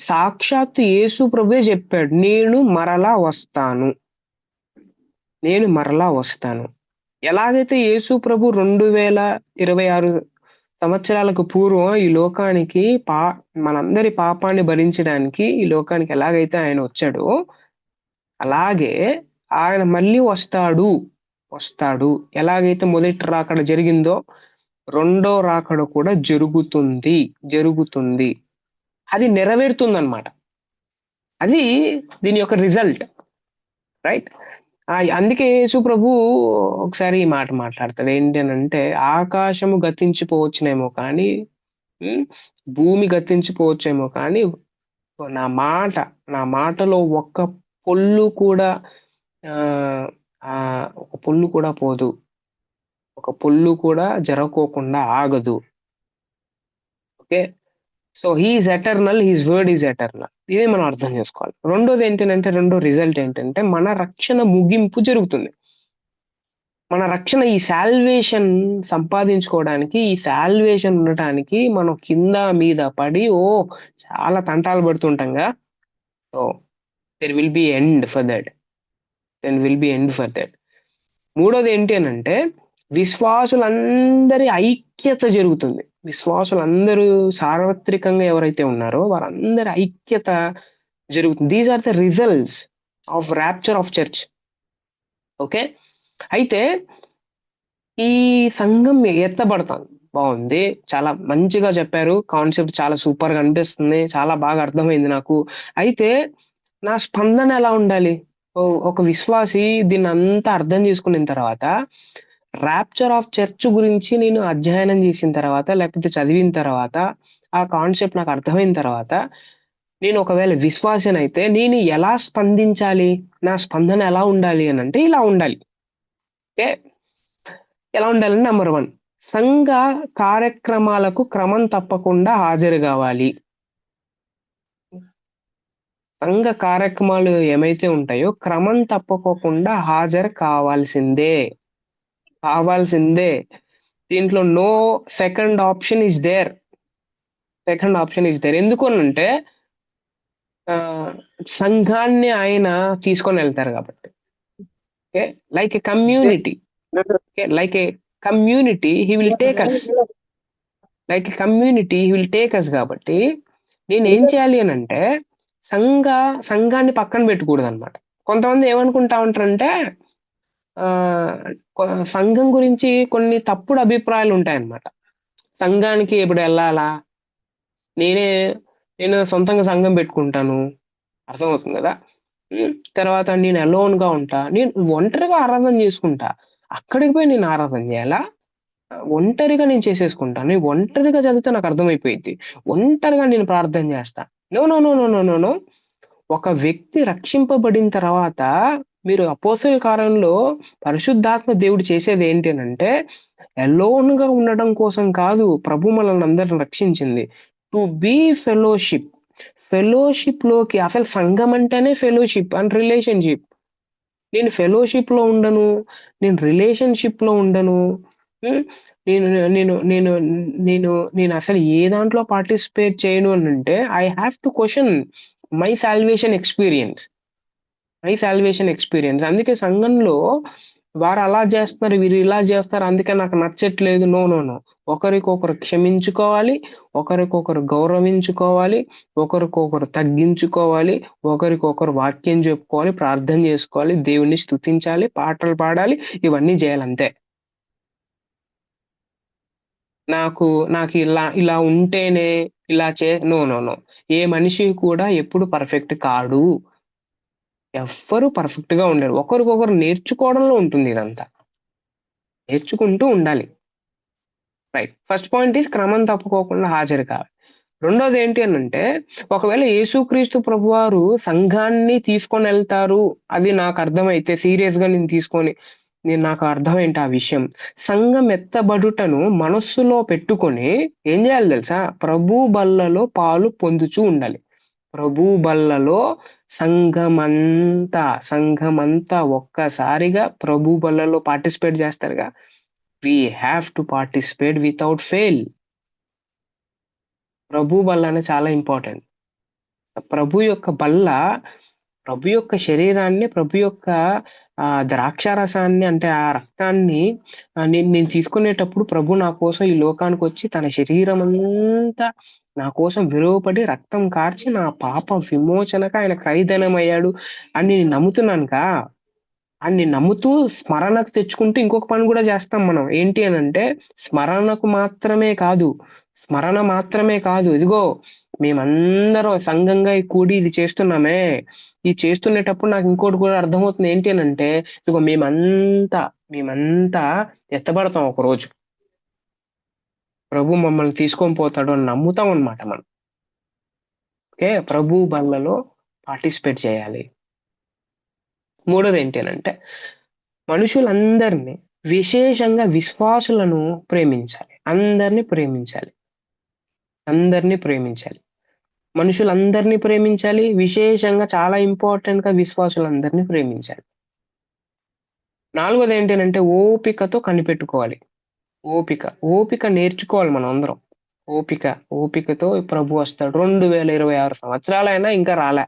సాక్షాత్తు యేసు ప్రభువే చెప్పాడు, నేను మరలా వస్తాను. ఎలాగైతే యేసు ప్రభు 2026 సంవత్సరాలకు పూర్వం ఈ లోకానికి మనందరి పాపాన్ని భరించడానికి ఈ లోకానికి ఎలాగైతే ఆయన వచ్చాడో అలాగే ఆయన మళ్ళీ వస్తాడు. ఎలాగైతే మొదటి రాకడ జరిగిందో రెండో రాకడ కూడా జరుగుతుంది. అది నెరవేరుతుంది అన్నమాట. అది దీని యొక్క రిజల్ట్. రైట్. అందుకే యేసు ప్రభు ఒకసారి ఈ మాట మాట్లాడతాడు, ఏంటి అని అంటే ఆకాశము గతించిపోవచ్చునేమో కానీ భూమి గతించిపోవచ్చేమో కానీ నా మాటలో ఒక్క పొల్లు కూడా ఒక పుల్లు కూడా పోదు, ఒక పుల్లు కూడా జరగకోకుండా ఆగదు. Okay, so he's eternal, his word is eternal. ఇది మనం అర్థం చేసుకోవాలి. రెండోది ఏంటంటే, రెండో రిజల్ట్ ఏంటంటే మన రక్షణ ముగింపు జరుగుతుంది. మన రక్షణ, ఈ సాల్వేషన్ సంపాదించుకోవడానికి, ఈ సాల్వేషన్ ఉండటానికి మనం కింద మీద పడి చాలా తంటాలు పడుతుంటాంగా. So there will be end for that. మూడోది ఏంటి అనంటే విశ్వాసులందరి ఐక్యత జరుగుతుంది. విశ్వాసులందరూ సార్వత్రికంగా ఎవరైతే ఉన్నారో వారందరి ఐక్యత జరుగుతుంది. These are the results of rapture of church. Okay, అయితే ఈ సంఘం ఎత్తబడతాం. బాగుంది, చాలా మంచిగా చెప్పారు. కాన్సెప్ట్ చాలా సూపర్ గా అనిపిస్తుంది, చాలా బాగా అర్థమైంది నాకు. అయితే నా స్పందన ఎలా ఉండాలి? ఒక విశ్వాసి దీన్ని అంతా అర్థం చేసుకున్న తర్వాత, ర్యాప్చర్ ఆఫ్ చర్చ్ గురించి నేను అధ్యయనం చేసిన తర్వాత, లేకపోతే చదివిన తర్వాత, ఆ కాన్సెప్ట్ నాకు అర్థమైన తర్వాత, నేను ఒకవేళ విశ్వాసిని అయితే నేను ఎలా స్పందించాలి? నా స్పందన ఎలా ఉండాలి అని అంటే ఇలా ఉండాలి. ఓకే, ఎలా ఉండాలంటే నెంబర్ 1, సంఘ కార్యక్రమాలకు క్రమం తప్పకుండా హాజరు కావాలి. సంఘ కార్యక్రమాలు ఏమైతే ఉంటాయో క్రమం తప్పకోకుండా హాజరు కావాల్సిందే. దీంట్లో no second option is there. ఎందుకు అనంటే సంఘాన్ని ఆయన తీసుకొని వెళ్తారు కాబట్టి. Okay, like a community. He will take us. కాబట్టి నేను ఏం చేయాలి అని అంటే సంఘాన్ని పక్కన పెట్టకూడదు అనమాట. కొంతమంది ఏమనుకుంటా ఉంటారంటే సంఘం గురించి కొన్ని తప్పుడు అభిప్రాయాలు ఉంటాయన్నమాట. సంఘానికి ఎప్పుడు వెళ్ళాలా, నేను సొంతంగా సంఘం పెట్టుకుంటాను, అర్థమవుతుంది కదా. తర్వాత నేను అలోన్ గా ఉంటా, నేను ఒంటరిగా ఆరాధన చేసుకుంటా. అక్కడికి పోయి నేను ఆరాధన చేయాలా? ఒంటరిగా నేను చేసేసుకుంటాను. నేను ఒంటరిగా చదివితే నాకు అర్థమైపోయింది, ఒంటరిగా నేను ప్రార్థన చేస్తా. No no no no no no no ఒక వ్యక్తి రక్షింపబడిన తర్వాత మీరు అపోస్తల కార్యంలో పరిశుద్ధాత్మ దేవుడు చేసేది ఏంటి అంటే అలోన్ గా ఉండడం కోసం కాదు ప్రభు మనల్ని అందరిని రక్షించింది. టు బీ ఫెలోషిప్ లోకి. అసలు సంఘం అంటేనే ఫెలోషిప్ అండ్ రిలేషన్షిప్. నేను ఫెలోషిప్ లో ఉండను, నేను రిలేషన్షిప్ లో ఉండను, నేను నేను నేను నేను నేను అసలు ఏ దాంట్లో పార్టిసిపేట్ చేయను అని అంటే I have to question my salvation experience. అందుకే సంఘంలో వారు అలా చేస్తున్నారు, వీరు ఇలా చేస్తారు, అందుకే నాకు నచ్చట్లేదు. నో నో నో ఒకరికొకరు క్షమించుకోవాలి, ఒకరికొకరు గౌరవించుకోవాలి, ఒకరికొకరు తగ్గించుకోవాలి, ఒకరికొకరు వాక్యం చెప్పుకోవాలి, ప్రార్థన చేసుకోవాలి, దేవుణ్ణి స్తుతించాలి, పాటలు పాడాలి, ఇవన్నీ చేయాలంతే. నాకు ఇలా ఉంటేనే ఇలా నో నో నో ఏ మనిషి కూడా ఎప్పుడు పర్ఫెక్ట్ కాడు. ఎవ్వరు పర్ఫెక్ట్ గా ఉండరు. ఒకరికొకరు నేర్చుకోవడంలో ఉంటుంది ఇదంతా. నేర్చుకుంటూ ఉండాలి. రైట్, ఫస్ట్ పాయింట్ ఈస్ క్రమం తప్పుకోకుండా హాజరు కావాలి. రెండోది ఏంటి అని అంటే ఒకవేళ యేసుక్రీస్తు ప్రభువారు సంఘాన్ని తీసుకొని వెళ్తారు, అది నాకు అర్థమైతే సీరియస్ గా నాకు అర్థమైంటి ఆ విషయం. సంఘం ఎత్తబడుటను మనస్సులో పెట్టుకొని ఏం చేయాలి తెలుసా? ప్రభు బల్లలో పాలు పొందుచూ ఉండాలి. ప్రభు బల్లలో సంఘమంతా ఒక్కసారిగా ప్రభు బల్లలో పార్టిసిపేట్ చేస్తారుగా. We have to participate without fail. ప్రభు బల్ల అనేది చాలా ఇంపార్టెంట్. ప్రభు యొక్క బల్ల, ప్రభు యొక్క శరీరాన్ని, ప్రభు యొక్క ద్రాక్షారసాన్ని అంటే ఆ రక్తాన్ని నేను తీసుకునేటప్పుడు ప్రభు నా కోసం ఈ లోకానికి వచ్చి తన శరీరం అంతా నా కోసం విలువపడి రక్తం కార్చి నా పాప విమోచనక ఆయన క్రైదనం అయ్యాడు అని నేను నమ్ముతున్నానుగా. అని నమ్ముతూ స్మరణకు తెచ్చుకుంటూ ఇంకొక పని కూడా చేస్తాం మనం. ఏంటి అని అంటే స్మరణ మాత్రమే కాదు, ఇదిగో మేమందరం సంఘంగా కూడి ఇది చేస్తున్నామే, ఇది చేస్తునేటప్పుడు నాకు ఇంకోటి కూడా అర్థమవుతుంది. ఏంటి అని అంటే ఇదిగో మేమంతా ఎత్తబడతాం ఒక రోజు, ప్రభు మమ్మల్ని తీసుకొని పోతాడు అని నమ్ముతాం అన్నమాట మనం. ఓకే, ప్రభు బల్లలో పార్టిసిపేట్ చేయాలి. మూడోది ఏంటి అనంటే మనుషులందరినీ విశేషంగా విశ్వాసులను ప్రేమించాలి. అందరిని ప్రేమించాలి. అందరిని ప్రేమించాలి. మనుషులందరినీ ప్రేమించాలి. విశేషంగా చాలా ఇంపార్టెంట్‌గా విశ్వాసులందరినీ ప్రేమించాలి. నాలుగోది ఏంటి అనంటే ఓపికతో కనిపెట్టుకోవాలి. ఓపిక. ఓపిక నేర్చుకోవాలి మనందరం. ఓపిక. ఓపికతో ప్రభు వస్తాడు. 2026 సంవత్సరాలైనా ఇంకా రాలే.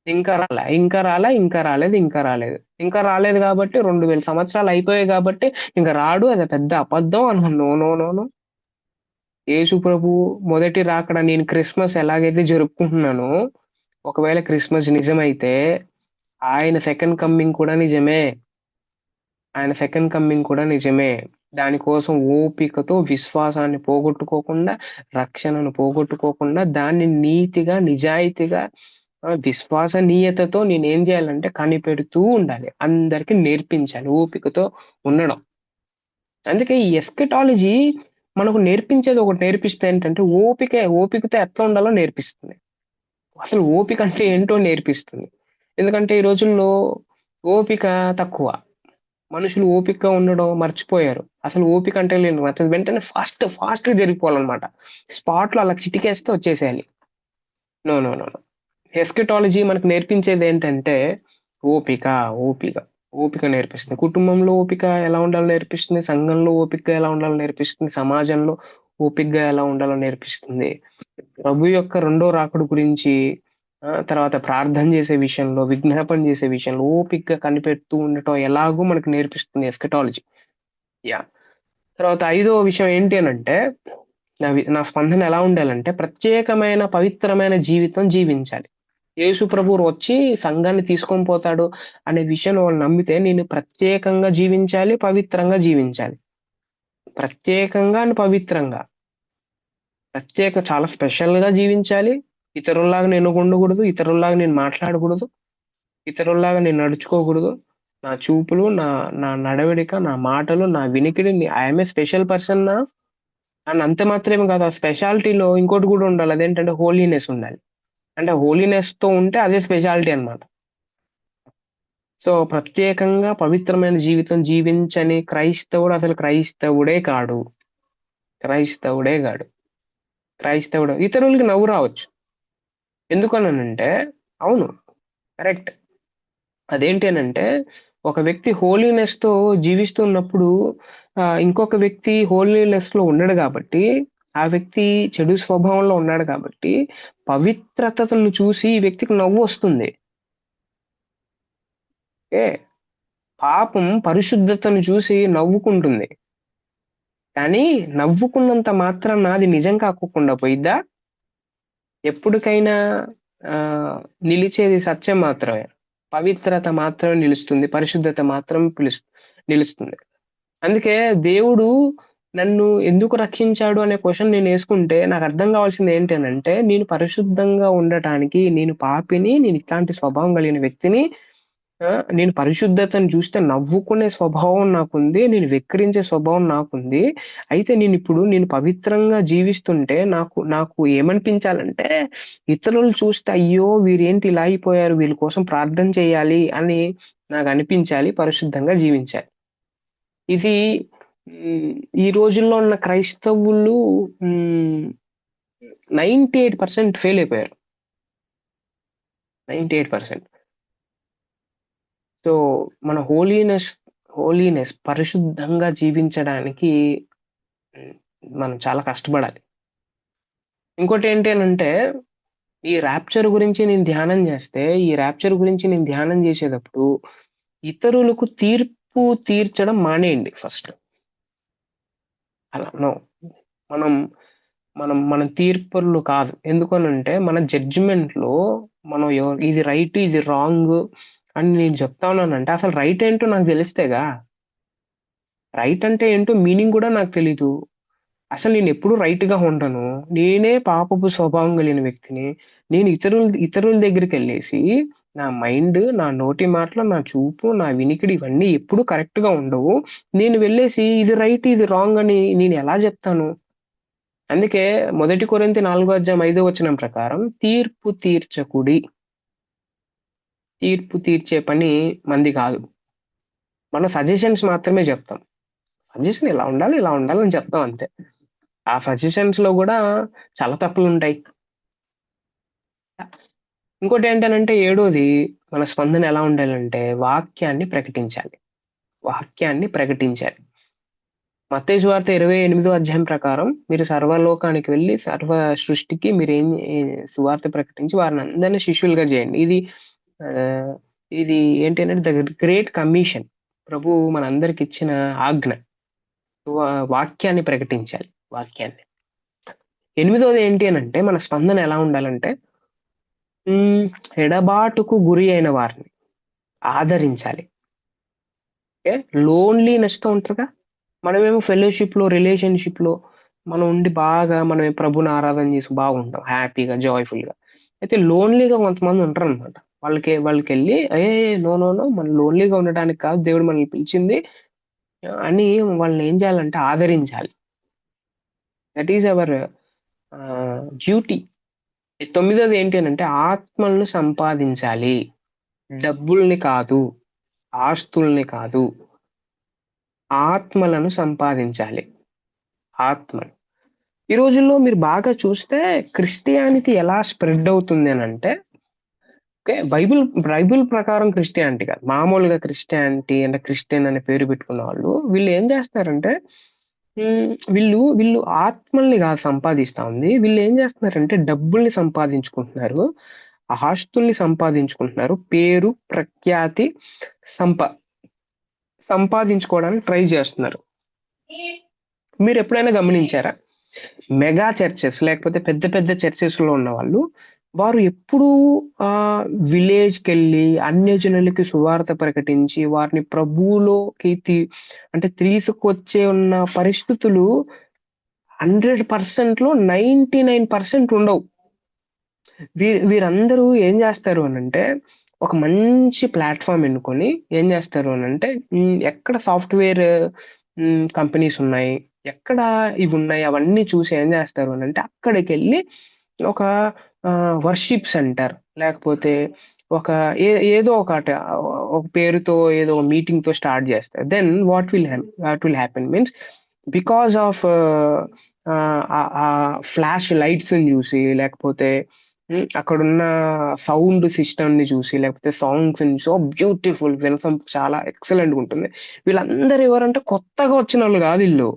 ఇంకా రాలే. ఇంకా రాలే. ఇంకా రాలేదు. ఇంకా రాలేదు. ఇంకా రాలేదు కాబట్టి 2000 సంవత్సరాలు అయిపోయాయి కాబట్టి ఇంక రాడు. అది పెద్ద అబద్ధం అనుకున్నా. No, no, no, no. Yesu ప్రభువు మొదటి రాకడ నేను క్రిస్మస్ ఎలాగైతే జరుపుకుంటున్నానో, ఒకవేళ క్రిస్మస్ నిజమైతే ఆయన సెకండ్ కమ్మింగ్ కూడా నిజమే. ఆయన సెకండ్ కమ్మింగ్ కూడా నిజమే. దానికోసం ఓపికతో విశ్వాసాన్ని పోగొట్టుకోకుండా, రక్షణను పోగొట్టుకోకుండా, దాన్ని నీతిగా, నిజాయితీగా విశ్వసనీయతతో నేనేం చేయాలంటే కనిపెడుతూ ఉండాలి. అందరికి నేర్పించాలి ఓపికతో ఉండడం. అందుకే ఈ ఎస్కెటాలజీ మనకు నేర్పించేది ఒకటి నేర్పిస్తే ఏంటంటే ఓపికతో ఎట్లా ఉండాలో నేర్పిస్తుంది. అసలు ఓపిక అంటే ఏంటో నేర్పిస్తుంది. ఎందుకంటే ఈ రోజుల్లో ఓపిక తక్కువ. మనుషులు ఓపికగా ఉండడం మర్చిపోయారు. అసలు ఓపిక అంటే లేదు. అసలు వెంటనే ఫాస్ట్‌గా జరిగిపోవాలన్నమాట. స్పాట్‌లో అలా చిటికేస్తే వచ్చేసేయాలి. No, no, no, no. Eschatology మనకు నేర్పించేది ఏంటంటే ఓపిక, ఓపిక, ఓపిక నేర్పిస్తుంది. కుటుంబంలో ఓపిక ఎలా ఉండాలో నేర్పిస్తుంది. సంఘంలో ఓపికగా ఎలా ఉండాలో నేర్పిస్తుంది. సమాజంలో ఓపికగా ఎలా ఉండాలో నేర్పిస్తుంది. ప్రభు యొక్క రెండో రాకడ గురించి తర్వాత ప్రార్థన చేసే విషయంలో, విజ్ఞాపన చేసే విషయంలో ఓపికగా కనిపెడుతూ ఉండటం ఎలాగో మనకు నేర్పిస్తుంది ఎస్కెటాలజీ. యాహ్! తర్వాత ఐదో విషయం ఏంటి అనంటే నా స్పందన ఎలా ఉండాలంటే ప్రత్యేకమైన పవిత్రమైన జీవితం జీవించాలి. యేసు ప్రభువు వచ్చి సంఘాన్ని తీసుకొని పోతాడు అనే విషయం వాళ్ళు నమ్మితే నేను ప్రత్యేకంగా జీవించాలి, పవిత్రంగా జీవించాలి. ప్రత్యేకంగా అండ్ పవిత్రంగా. చాలా స్పెషల్‌గా జీవించాలి. ఇతరుల్లాగా నేను ఉండకూడదు. ఇతరుల్లాగా నేను మాట్లాడకూడదు. ఇతరుల్లాగా నేను నడుచుకోకూడదు. నా చూపులు, నా నా నడవడిక, నా మాటలు, నా వినికిడి I am a special person నా అండ్ అంత మాత్రమే కాదు. ఆ స్పెషాలిటీలో ఇంకోటి కూడా ఉండాలి. అదేంటంటే హోలీనెస్ ఉండాలి. అంటే హోలీనెస్‌తో ఉంటే అదే స్పెషాలిటీ అన్నమాట. సో, ప్రత్యేకంగా పవిత్రమైన జీవితం జీవించని క్రైస్తవుడు అసలు క్రైస్తవుడే కాడు. క్రైస్తవుడే గాడు. ఇతరులకి నవ్వు రావచ్చు. ఎందుకననంటే అవును. కరెక్ట్. అదేంటి అనంటే ఒక వ్యక్తి హోలీనెస్‌తో జీవిస్తున్నప్పుడు ఇంకొక వ్యక్తి హోలీనెస్‌లో ఉండడు గాబట్టి, ఆ వ్యక్తి చెడు స్వభావంలో ఉన్నాడు కాబట్టి, పవిత్రతను చూసి ఈ వ్యక్తికి నవ్వొస్తుంది. ఓకే. పాపం పరిశుద్ధతను చూసి నవ్వుకుంటుంది. కానీ నవ్వుకున్నంత మాత్రాన అది నిజం కాకోకుండా పోయిద్దా? ఎప్పటికైనా నిలిచేది సత్యం మాత్రమే. పవిత్రత మాత్రమే నిలుస్తుంది. పరిశుద్ధత మాత్రం నిలుస్తుంది. అందుకే దేవుడు నన్ను ఎందుకు రక్షించాడు అనే క్వెషన్ నేనేసుకుంటే నాకర్థం కావాల్సింది ఏంటి అనంటే, నేను పరిశుద్ధంగా ఉండటానికి, నేను పాపిని, నేను ఇట్లాంటి స్వభావం కలిగిన వ్యక్తిని నేను పరిశుద్ధతను చూస్తే నవ్వుకునే స్వభావం నాకుంది. నేను వెక్కిరించే స్వభావం నాకుంది. అయితే నేను పవిత్రంగా జీవిస్తుంటే నాకు నాకు ఏమనిపించాలంటే, ఇతరులు చూస్తే అయ్యో! వీరేంటి ఇలా అయిపోయారు. వీళ్ళ కోసం ప్రార్థన చేయాలి అని నాకనిపించాలి. పరిశుద్ధంగా జీవించాలి. ఇది ఈ రోజుల్లో ఉన్న క్రైస్తవులు 98% ఫెయిల్ అయిపోయారు. 98%. సో, మన హోలీనెస్ పరిశుద్ధంగా జీవించడానికి మనం చాలా కష్టపడాలి. ఇంకోటేంటి అనంటే, ఈ రాప్చర్ గురించి నేను ధ్యానం చేసేటప్పుడు, ఇతరులకు తీర్పు తీర్చడం మానేయండి ఫస్ట్. అలా నో. మనం తీర్పరులు కాదు. ఎందుకనంటే, మన జడ్జిమెంట్‌లో మనం ఇది రైట్, ఇది రాంగ్ అని నేను చెప్తా ఉన్నానంటే, అసలు రైట్ ఏంటో నాకు తెలిస్తేగా. రైట్ అంటే ఏంటో మీనింగ్ కూడా నాకు తెలీదు. అసలు నేనెప్పుడు రైట్‌గా ఉండను. నేనే పాపపు స్వభావం కలిగిన వ్యక్తిని. నేను ఇతరుల దగ్గరికెళ్ళేసి నా మైండ్, నా నోటి మాటలు, నా చూపు, నా వినికిడి ఇవన్నీ ఎప్పుడు కరెక్ట్‌గా ఉండవు. నేను వెళ్ళేసి ఇది రైట్, ఇది రాంగ్ అని నేనెలా జెప్తాను? అందుకే 1 కొరింథీ 4 అధ్యాయం 5 వచనం ప్రకారం తీర్పు తీర్చకుడి. తీర్పు తీర్చే పని మంది కాదు. మనం సజెషన్స్ మాత్రమే చెప్తాం. సజెషన్ ఇలా ఉండాలి, ఇలా ఉండాలని చెప్తాం అంతే. ఆ సజెషన్స్ లో కూడా చాలా తప్పులు ఉంటాయి. ఇంకోటి ఏంటనంటే ఏడోది, మన స్పందన ఎలా ఉండాలంటే వాక్యాన్ని ప్రకటించాలి. వాక్యాన్ని ప్రకటించాలి. మత్తయి సువార్త 28వ అధ్యాయం ప్రకారం మీరు సర్వలోకానికి వెళ్ళి సర్వ సృష్టికి మీరేం సువార్త ప్రకటించి వారిని అందరినీ శిష్యులుగా చేయండి. ఇది ఏంటి అంటే ద గ్రేట్ కమిషన్. ప్రభు మనందరికి ఇచ్చిన ఆజ్ఞ. వాక్యాన్ని ప్రకటించాలి. వాక్యాన్ని. 8వది ఏంటి అనంటే మన స్పందన ఎలా ఉండాలంటే ఎడబాటుకు గురి అయిన వారిని ఆదరించాలి. లోన్లీనెస్ తో ఉంటారుగా, మనమేమో ఫెలోషిప్ లో, రిలేషన్షిప్ లో మనం ఉండి బాగా మనం ప్రభుని ఆరాధన చేసి బాగుంటాం, హ్యాపీగా, జాయ్ఫుల్ గా. అయితే లోన్లీగా కొంతమంది ఉంటారు అనమాట. వాళ్ళకి వెళ్ళి నో నో నో మనం లోన్లీగా ఉండడానికి కాదు దేవుడు మనల్ని పిలిచింది అని వాళ్ళని ఏం చేయాలంటే ఆదరించాలి. That is our duty. 9వది ఏంటి అంటే ఆత్మలను సంపాదించాలి. డబ్బుల్ని కాదు, ఆస్తుల్ని కాదు, ఆత్మలను సంపాదించాలి. ఆత్మలు. ఈ రోజుల్లో మీరు బాగా చూస్తే క్రిస్టియానిటీ ఎలా స్ప్రెడ్ అవుతుంది అని అంటే, ఓకే, బైబిల్ ప్రకారం క్రిస్టియానిటీ కాదు, మామూలుగా క్రిస్టియానిటీ అంటే క్రిస్టియన్ అనే పేరు పెట్టుకున్న వాళ్ళు వీళ్ళు ఏం చేస్తారంటే వీళ్ళు ఆత్మల్ని కాదు సంపాదిస్తా ఉంది, వీళ్ళు ఏం చేస్తున్నారంటే డబ్బుల్ని సంపాదించుకుంటున్నారు, ఆస్తుల్ని సంపాదించుకుంటున్నారు, పేరు ప్రఖ్యాతి సంపాదించుకోవడానికి ట్రై చేస్తున్నారు. మీరు ఎప్పుడైనా గమనించారా? మెగా చర్చెస్ లేకపోతే పెద్ద పెద్ద చర్చెస్ లో ఉన్న వాళ్ళు వారు ఎప్పుడూ విలేజ్కి వెళ్ళి అన్యజనులకి సువార్త ప్రకటించి వారిని ప్రభువులోకి అంటే తీసుకొచ్చే ఉన్న పరిస్థితులు 100% లో 99% ఉండవు. వీరందరూ ఏం చేస్తారు అనంటే ఒక మంచి ప్లాట్ఫామ్ ఎన్నుకొని ఏం చేస్తారు అనంటే ఎక్కడ సాఫ్ట్వేర్ కంపెనీస్ ఉన్నాయి, ఎక్కడ ఇవి ఉన్నాయి అవన్నీ చూసి ఏం చేస్తారు అనంటే అక్కడికి వెళ్ళి ఒక వర్షిప్ సెంటర్ లేకపోతే ఒక ఏదో ఒకటి ఒక పేరుతో ఏదో మీటింగ్ తో స్టార్ట్ చేస్తారు. Then what will happen means because of flash lights చూసి లేకపోతే అక్కడున్న సౌండ్ సిస్టమ్ ని చూసి లేకపోతే సాంగ్స్ సో బ్యూటిఫుల్ వినసం చాలా ఎక్సలెంట్ ఉంటుంది. వీళ్ళందరూ ఎవరంటే కొత్తగా వచ్చిన వాళ్ళు కాదు, వీళ్ళు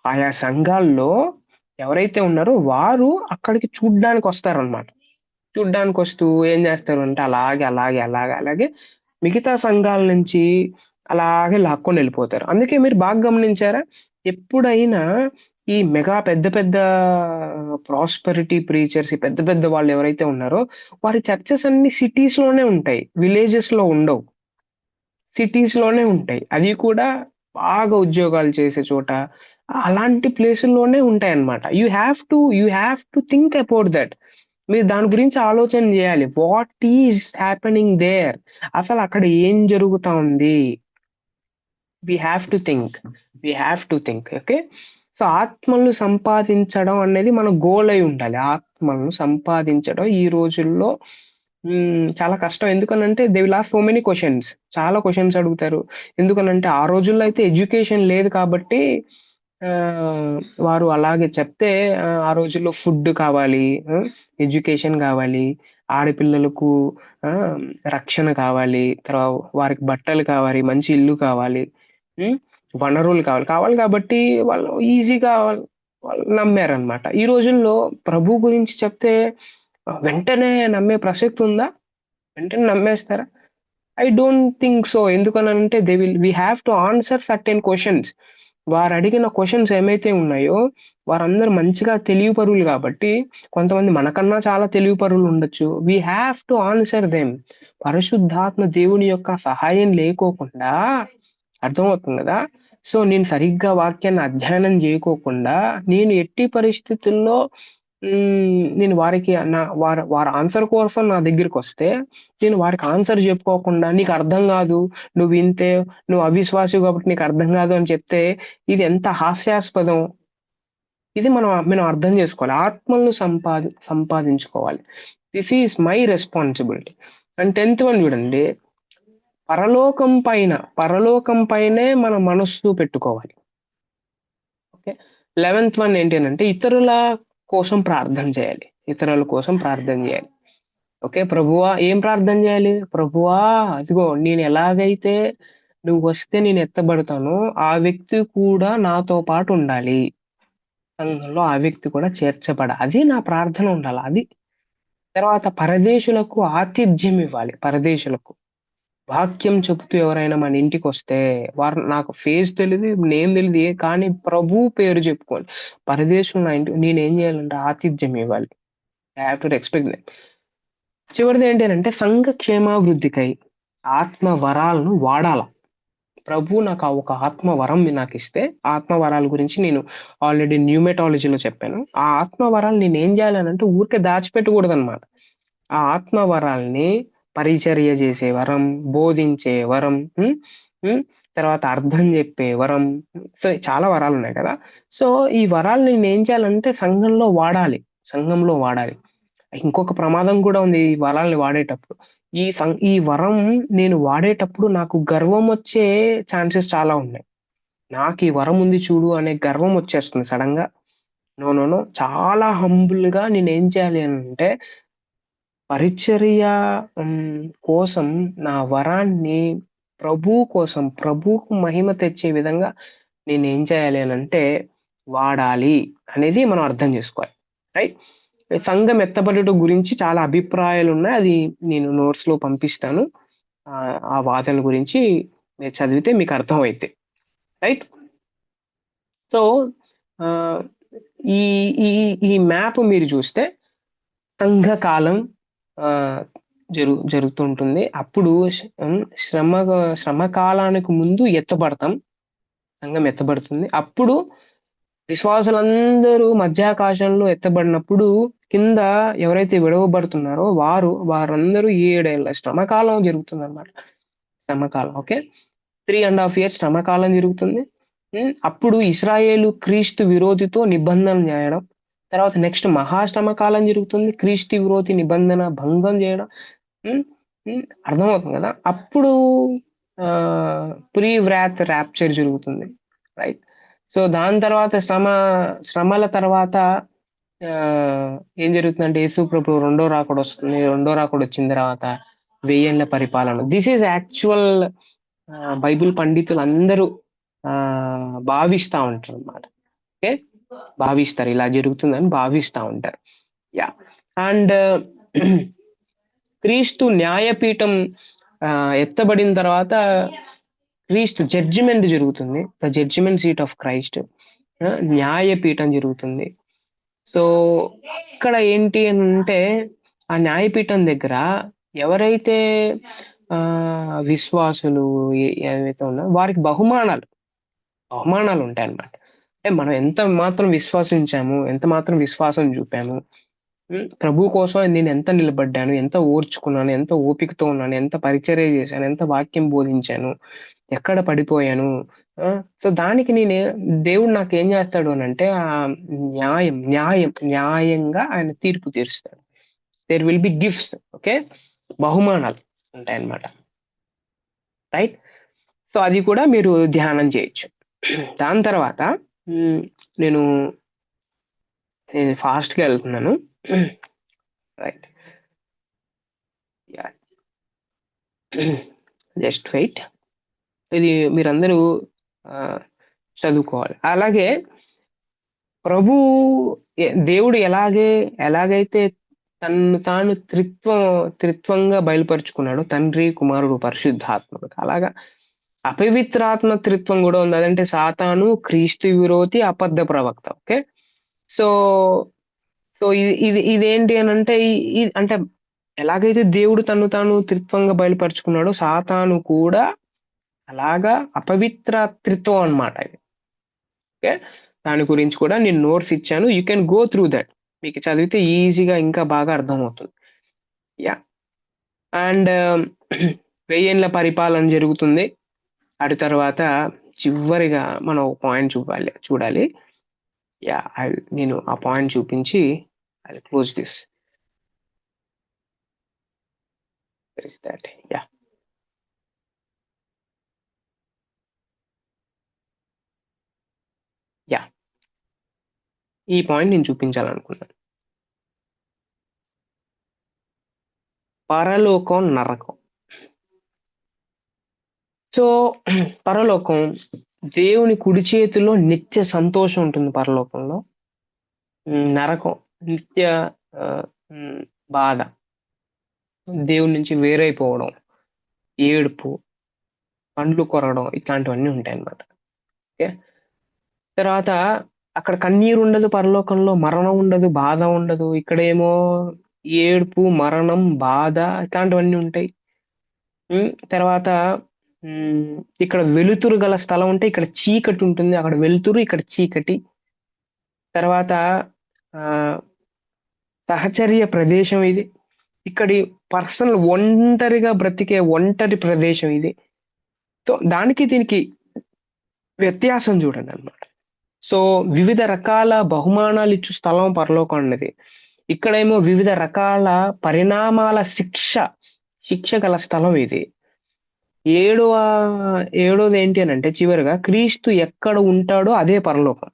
ఆయా సంఘాల్లో ఎవరైతే ఉన్నారో వారు అక్కడికి చూడ్డానికి వస్తారనమాట. చూడ్డానికి వస్తూ ఏం చేస్తారు అంటే అలాగే మిగతా సంఘాల నుంచి అలాగే లాక్కొని వెళ్ళిపోతారు. అందుకే మీరు బాగా గమనించారా, ఎప్పుడైనా ఈ మెగా పెద్ద ప్రాస్పెరిటీ ప్రీచర్స్ పెద్ద పెద్ద వాళ్ళు ఎవరైతే ఉన్నారో వారి చర్చెస్ అన్ని సిటీస్ లోనే ఉంటాయి, విలేజెస్ లో ఉండవు, సిటీస్ లోనే ఉంటాయి. అది కూడా బాగా ఉద్యోగాలు చేసే చోట అలాంటి ప్లేసుల్లోనే ఉంటాయి అన్నమాట. You have to think about that. మీరు దాని గురించి ఆలోచన చేయాలి. వాట్ ఈస్ హ్యాపెనింగ్ దేర్, అసలు అక్కడ ఏం జరుగుతా ఉంది. We have to think okay. So ఆత్మలను సంపాదించడం అనేది మన గోల్ అయి ఉండాలి. ఆత్మలను సంపాదించడం ఈ రోజుల్లో చాలా కష్టం. ఎందుకనంటే they will have so many questions, చాలా క్వశ్చన్స్ అడుగుతారు. ఎందుకనంటే ఆ రోజుల్లో అయితే ఎడ్యుకేషన్ లేదు కాబట్టి వారు అలాగే చెప్తే ఆ రోజుల్లో ఫుడ్ కావాలి, ఎడ్యుకేషన్ కావాలి, ఆడపిల్లలకు రక్షణ కావాలి, తర్వాత వారికి బట్టలు కావాలి, మంచి ఇల్లు కావాలి, వనరులు కావాలి కాబట్టి వాళ్ళు ఈజీగా వాళ్ళు నమ్మారనమాట. ఈ రోజుల్లో ప్రభు గురించి చెప్తే వెంటనే నమ్మే ప్రసక్తి ఉందా? వెంటనే నమ్మేస్తారా? I don't think so. ఎందుకనంటే we have to answer certain questions. వారు అడిగిన క్వశ్చన్స్ ఏమైతే ఉన్నాయో వారందరూ మంచిగా తెలివిపరులు కాబట్టి, కొంతమంది మనకన్నా చాలా తెలివిపరులు ఉండొచ్చు. We have to answer them. పరిశుద్ధాత్మ దేవుని యొక్క సహాయం లేకోకుండా, అర్థమవుతుంది కదా. సో నేను సరిగ్గా వాక్యాన్ని అధ్యయనం చేయకోకుండా నేను ఎట్టి పరిస్థితుల్లో నేను వారికి వారి ఆన్సర్ కోసం నా దగ్గరికి వస్తే నేను వారికి ఆన్సర్ చెప్పుకోకుండా నీకు అర్థం కాదు, నువ్వు వింటే నువ్వు అవిశ్వాసి కాబట్టి నీకు అర్థం కాదు అని చెప్తే ఇది ఎంత హాస్యాస్పదం. ఇది మనం అర్థం చేసుకోవాలి. ఆత్మలను సంపాదించుకోవాలి. This is my responsibility. And 10th one చూడండి, పరలోకం పైనే మన మనస్సు పెట్టుకోవాలి. ఓకే. 11th వన్ ఏంటి అంటే ఇతరుల కోసం ప్రార్థన చేయాలి. ఓకే. ప్రభువా ఏం ప్రార్థన చేయాలి? ప్రభువా అదిగో నేను ఎలాగైతే నువ్వు వస్తే నేను ఎత్తబడతానో ఆ వ్యక్తి కూడా నాతో పాటు ఉండాలి. సంఘంలో ఆ వ్యక్తి కూడా చేర్చబడాలి. అది నా ప్రార్థన ఉండాలి. అది తర్వాత పరదేశులకు ఆతిథ్యం ఇవ్వాలి. వాక్యం చెబుతూ ఎవరైనా మన ఇంటికొస్తే, వారు నాకు ఫేస్ తెలీదు, నేమ్ తెలీదు, కానీ ప్రభు పేరు చెప్పుకోండి. పరదేశులు నా ఇంటికి నేనేం చేయాలంటే ఆతిథ్యం ఇవ్వాలి. I have to respect them. చివరిది ఏంటి అంటే సంఘ క్షేమాభివృద్ధికై ఆత్మ వరాలను వాడాల. ప్రభు నాకు ఆ ఒక ఆత్మ వరం నాకు ఇస్తే, ఆత్మ వరాల గురించి నేను ఆల్రెడీ న్యూమెటాలజీలో చెప్పాను. ఆ ఆత్మ వరాలు నేను ఏం చేయాలనంటే ఊరికే దాచిపెట్టకూడదు అనమాట. ఆ ఆత్మ వరాల్ని పరిచర్య చేసే వరం, బోధించే వరం, తర్వాత అర్థం చెప్పే వరం, సో చాలా వరాలు ఉన్నాయి కదా. సో ఈ వరాలు నేను ఏం చేయాలంటే సంఘంలో వాడాలి. ఇంకొక ప్రమాదం కూడా ఉంది ఈ వరాల్ని వాడేటప్పుడు. ఈ వరం నేను వాడేటప్పుడు నాకు గర్వం వచ్చే ఛాన్సెస్ చాలా ఉన్నాయి. నాకు ఈ వరం ఉంది చూడు అనే గర్వం వచ్చేస్తుంది సడన్ గా. నో, చాలా హంబుల్ గా నేను ఏం చేయాలి అంటే పరిచర్య కోసం నా వరాన్ని ప్రభువుకు మహిమ తెచ్చే విధంగా నేను ఏం చేయాలి అంటే వాడాలి అనేది మనం అర్థం చేసుకోవాలి. రైట్. సంఘం ఎత్తబడుట గురించి చాలా అభిప్రాయాలు ఉన్నాయి. అది నేను నోట్స్ లో పంపిస్తాను. ఆ వాదన గురించి మీరు చదివితే మీకు అర్థమైతే. రైట్. సో ఈ ఈ ఈ మ్యాప్ మీరు చూస్తే సంఘకాలం జరుగుతుంటుంది. అప్పుడు శ్రమకాలానికి ముందు సంఘం ఎత్తబడుతుంది. అప్పుడు విశ్వాసులందరూ మధ్యాకాశంలో ఎత్తబడినప్పుడు కింద ఎవరైతే విడవబడుతున్నారో వారందరూ 7 ఏళ్ల శ్రమకాలం జరుగుతుంది అనమాట. ఓకే. 3.5 years శ్రమకాలం జరుగుతుంది. అప్పుడు ఇశ్రాయేలు క్రీస్తు విరోధితో నిబంధన చేయడం, తర్వాత నెక్స్ట్ మహాశ్రమ కాలం జరుగుతుంది, క్రీస్తు విరోధి నిబంధన భంగం చేయడం. అర్థమవుతుంది కదా. అప్పుడు ప్రీ వ్రాత్ ర్యాప్చర్ జరుగుతుంది. రైట్. సో దాని తర్వాత శ్రమల తర్వాత ఏం జరుగుతుందంటే యేసు ప్రభు రెండో రాకడ వస్తుంది. రెండో రాకడ వచ్చిన తర్వాత 1000 ఏళ్ల పరిపాలన. దిస్ ఈజ్ యాక్చువల్ బైబిల్ పండితులు అందరూ భావిస్తా ఉంటారు అన్నమాట. ఓకే. భావిస్తారు ఇలా జరుగుతుందని భావిస్తా ఉంటారు. యా. అండ్ క్రీస్తు న్యాయపీఠం ఎత్తబడిన తర్వాత క్రీస్తు జడ్జిమెంట్ జరుగుతుంది. The judgement seat of Christ, న్యాయపీఠం జరుగుతుంది. సో ఇక్కడ ఏంటి అని అంటే ఆ న్యాయపీఠం దగ్గర ఎవరైతే విశ్వాసులు ఏవైతే ఉన్నారో వారికి బహుమానాలు ఉంటాయి అన్నమాట. అంటే మనం ఎంత మాత్రం విశ్వసించాము, ఎంత మాత్రం విశ్వాసం చూపాము, ప్రభు కోసం నేను ఎంత నిలబడ్డాను, ఎంత ఓర్చుకున్నాను, ఎంత ఓపికతో ఉన్నాను, ఎంత పరిచర్య చేశాను, ఎంత వాక్యం బోధించాను, ఎక్కడ పడిపోయాను. సో దానికి దేవుడు నాకు ఏం చేస్తాడు అని అంటే ఆ న్యాయంగా ఆయన తీర్పు తీరుస్తాడు. There will be gifts. Okay. బహుమానాలు ఉంటాయి అన్నమాట. రైట్. సో అది కూడా మీరు ధ్యానం చేయొచ్చు. దాని తర్వాత నేను ఫాస్ట్ గా వెళ్తున్నాను. రైట్. Just wait. ఇది మీరందరూ చదువుకోవాలి. అలాగే దేవుడు ఎలాగైతే తన్ను తాను త్రిత్వంగా బయలుపరుచుకున్నాడు, తండ్రి, కుమారుడు, పరిశుద్ధాత్మకు, అలాగా అపవిత్రాత్మ త్రిత్వం కూడా ఉంది. అదంటే సాతాను, క్రీస్తు విరోధి, అబద్ధ ప్రవక్త. ఓకే. సో ఇదేంటి అని అంటే ఎలాగైతే దేవుడు తను తాను త్రిత్వంగా బయలుపరుచుకున్నాడో సాతాను కూడా అలాగా అపవిత్ర త్రిత్వం అన్నమాట ఇది. ఓకే. దాని గురించి కూడా నేను నోట్స్ ఇచ్చాను. You can go through that. మీకు చదివితే ఈజీగా ఇంకా బాగా అర్థమవుతుంది. యా. అండ్ 1000 ఏళ్ల పరిపాలన జరుగుతుంది. అటు తర్వాత చివరిగా మనం ఒక పాయింట్ చూడాలి. యా, నేను ఆ పాయింట్ చూపించి I close this. Where is that? Yeah. Yeah ఈ పాయింట్ నేను చూపించాలనుకున్నాను. పరలోకం, నరకం. సో పరలోకం, దేవుని కుడి చేతిలో నిత్య సంతోషం ఉంటుంది పరలోకంలో. నరకం నిత్య ఆ, బాధ, దేవుని నుంచి వేరైపోవడం, ఏడుపు, పండ్లు కొరగడం, ఇట్లాంటివన్నీ ఉంటాయి అన్నమాట. ఓకే, తర్వాత అక్కడ కన్నీరు ఉండదు, పరలోకంలో మరణం ఉండదు, బాధ ఉండదు. ఇక్కడేమో ఏడుపు, మరణం, బాధ ఇట్లాంటివన్నీ ఉంటాయి. తర్వాత ఇక్కడ వెలుతురు గల స్థలం ఉంటే ఇక్కడ చీకటి ఉంటుంది, అక్కడ వెలుతురు, ఇక్కడ చీకటి. తర్వాత ఆ సహచర్య ప్రదేశం ఇది, ఇక్కడి పర్సనల్ ఒంటరిగా బ్రతికే ఒంటరి ప్రదేశం ఇది. సో దానికి దీనికి వ్యత్యాసం చూడండి అన్నమాట. సో వివిధ రకాల బహుమానాలు ఇచ్చు స్థలం పరలోకం అన్నది. ఇక్కడేమో వివిధ రకాల పరిణామాల శిక్ష గల స్థలం ఇది. ఏడోది ఏంటి అని అంటే చివరిగా క్రీస్తు ఎక్కడ ఉంటాడో అదే పరలోకం.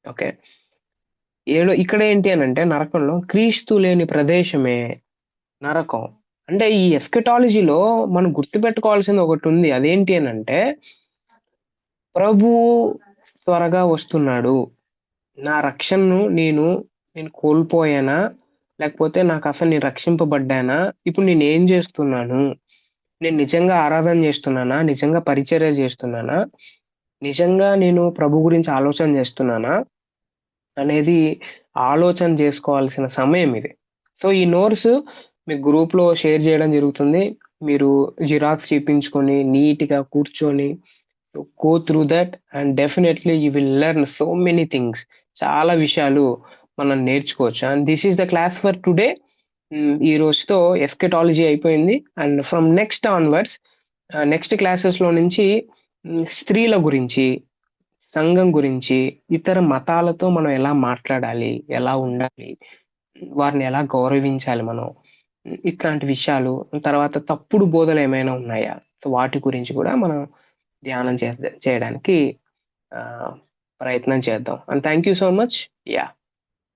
ఓకే, ఇక్కడ ఏంటి అని అంటే నరకంలో క్రీస్తు లేని ప్రదేశమే నరకం. అంటే ఈ ఎస్కెటాలజీలో మనం గుర్తుపెట్టుకోవాల్సింది ఒకటి ఉంది. అదేంటి అని అంటే ప్రభు త్వరగా వస్తున్నాడు. నా రక్షణను నేను కోల్పోయానా, లేకపోతే నాకు అసలు నేను రక్షింపబడ్డానా, ఇప్పుడు నేను ఏం చేస్తున్నాను, నేను నిజంగా ఆరాధన చేస్తున్నానా, నిజంగా పరిచర్య చేస్తున్నానా, నిజంగా నేను ప్రభు గురించి ఆలోచన చేస్తున్నానా అనేది ఆలోచన చేసుకోవాల్సిన సమయం ఇది. సో ఈ నోట్స్ మీ గ్రూప్లో షేర్ చేయడం జరుగుతుంది. మీరు జిరాక్స్ చేయించుకొని నీట్గా కూర్చొని go through that and definitely you will learn so many things. చాలా విషయాలు మనం నేర్చుకోవచ్చు. And this is the class for today. ఈ రోజుతో ఎస్కెటాలజీ అయిపోయింది. And from next onwards, next క్లాసెస్లో నుంచి స్త్రీల గురించి, సంఘం గురించి, ఇతర మతాలతో మనం ఎలా మాట్లాడాలి, ఎలా ఉండాలి, వారిని ఎలా గౌరవించాలి మనం, ఇట్లాంటి విషయాలు, తర్వాత తప్పుడు బోధలు ఏమైనా ఉన్నాయా, సో వాటి గురించి కూడా మనం ధ్యానం చేయడానికి ప్రయత్నం చేద్దాం. And thank you so much. Yeah.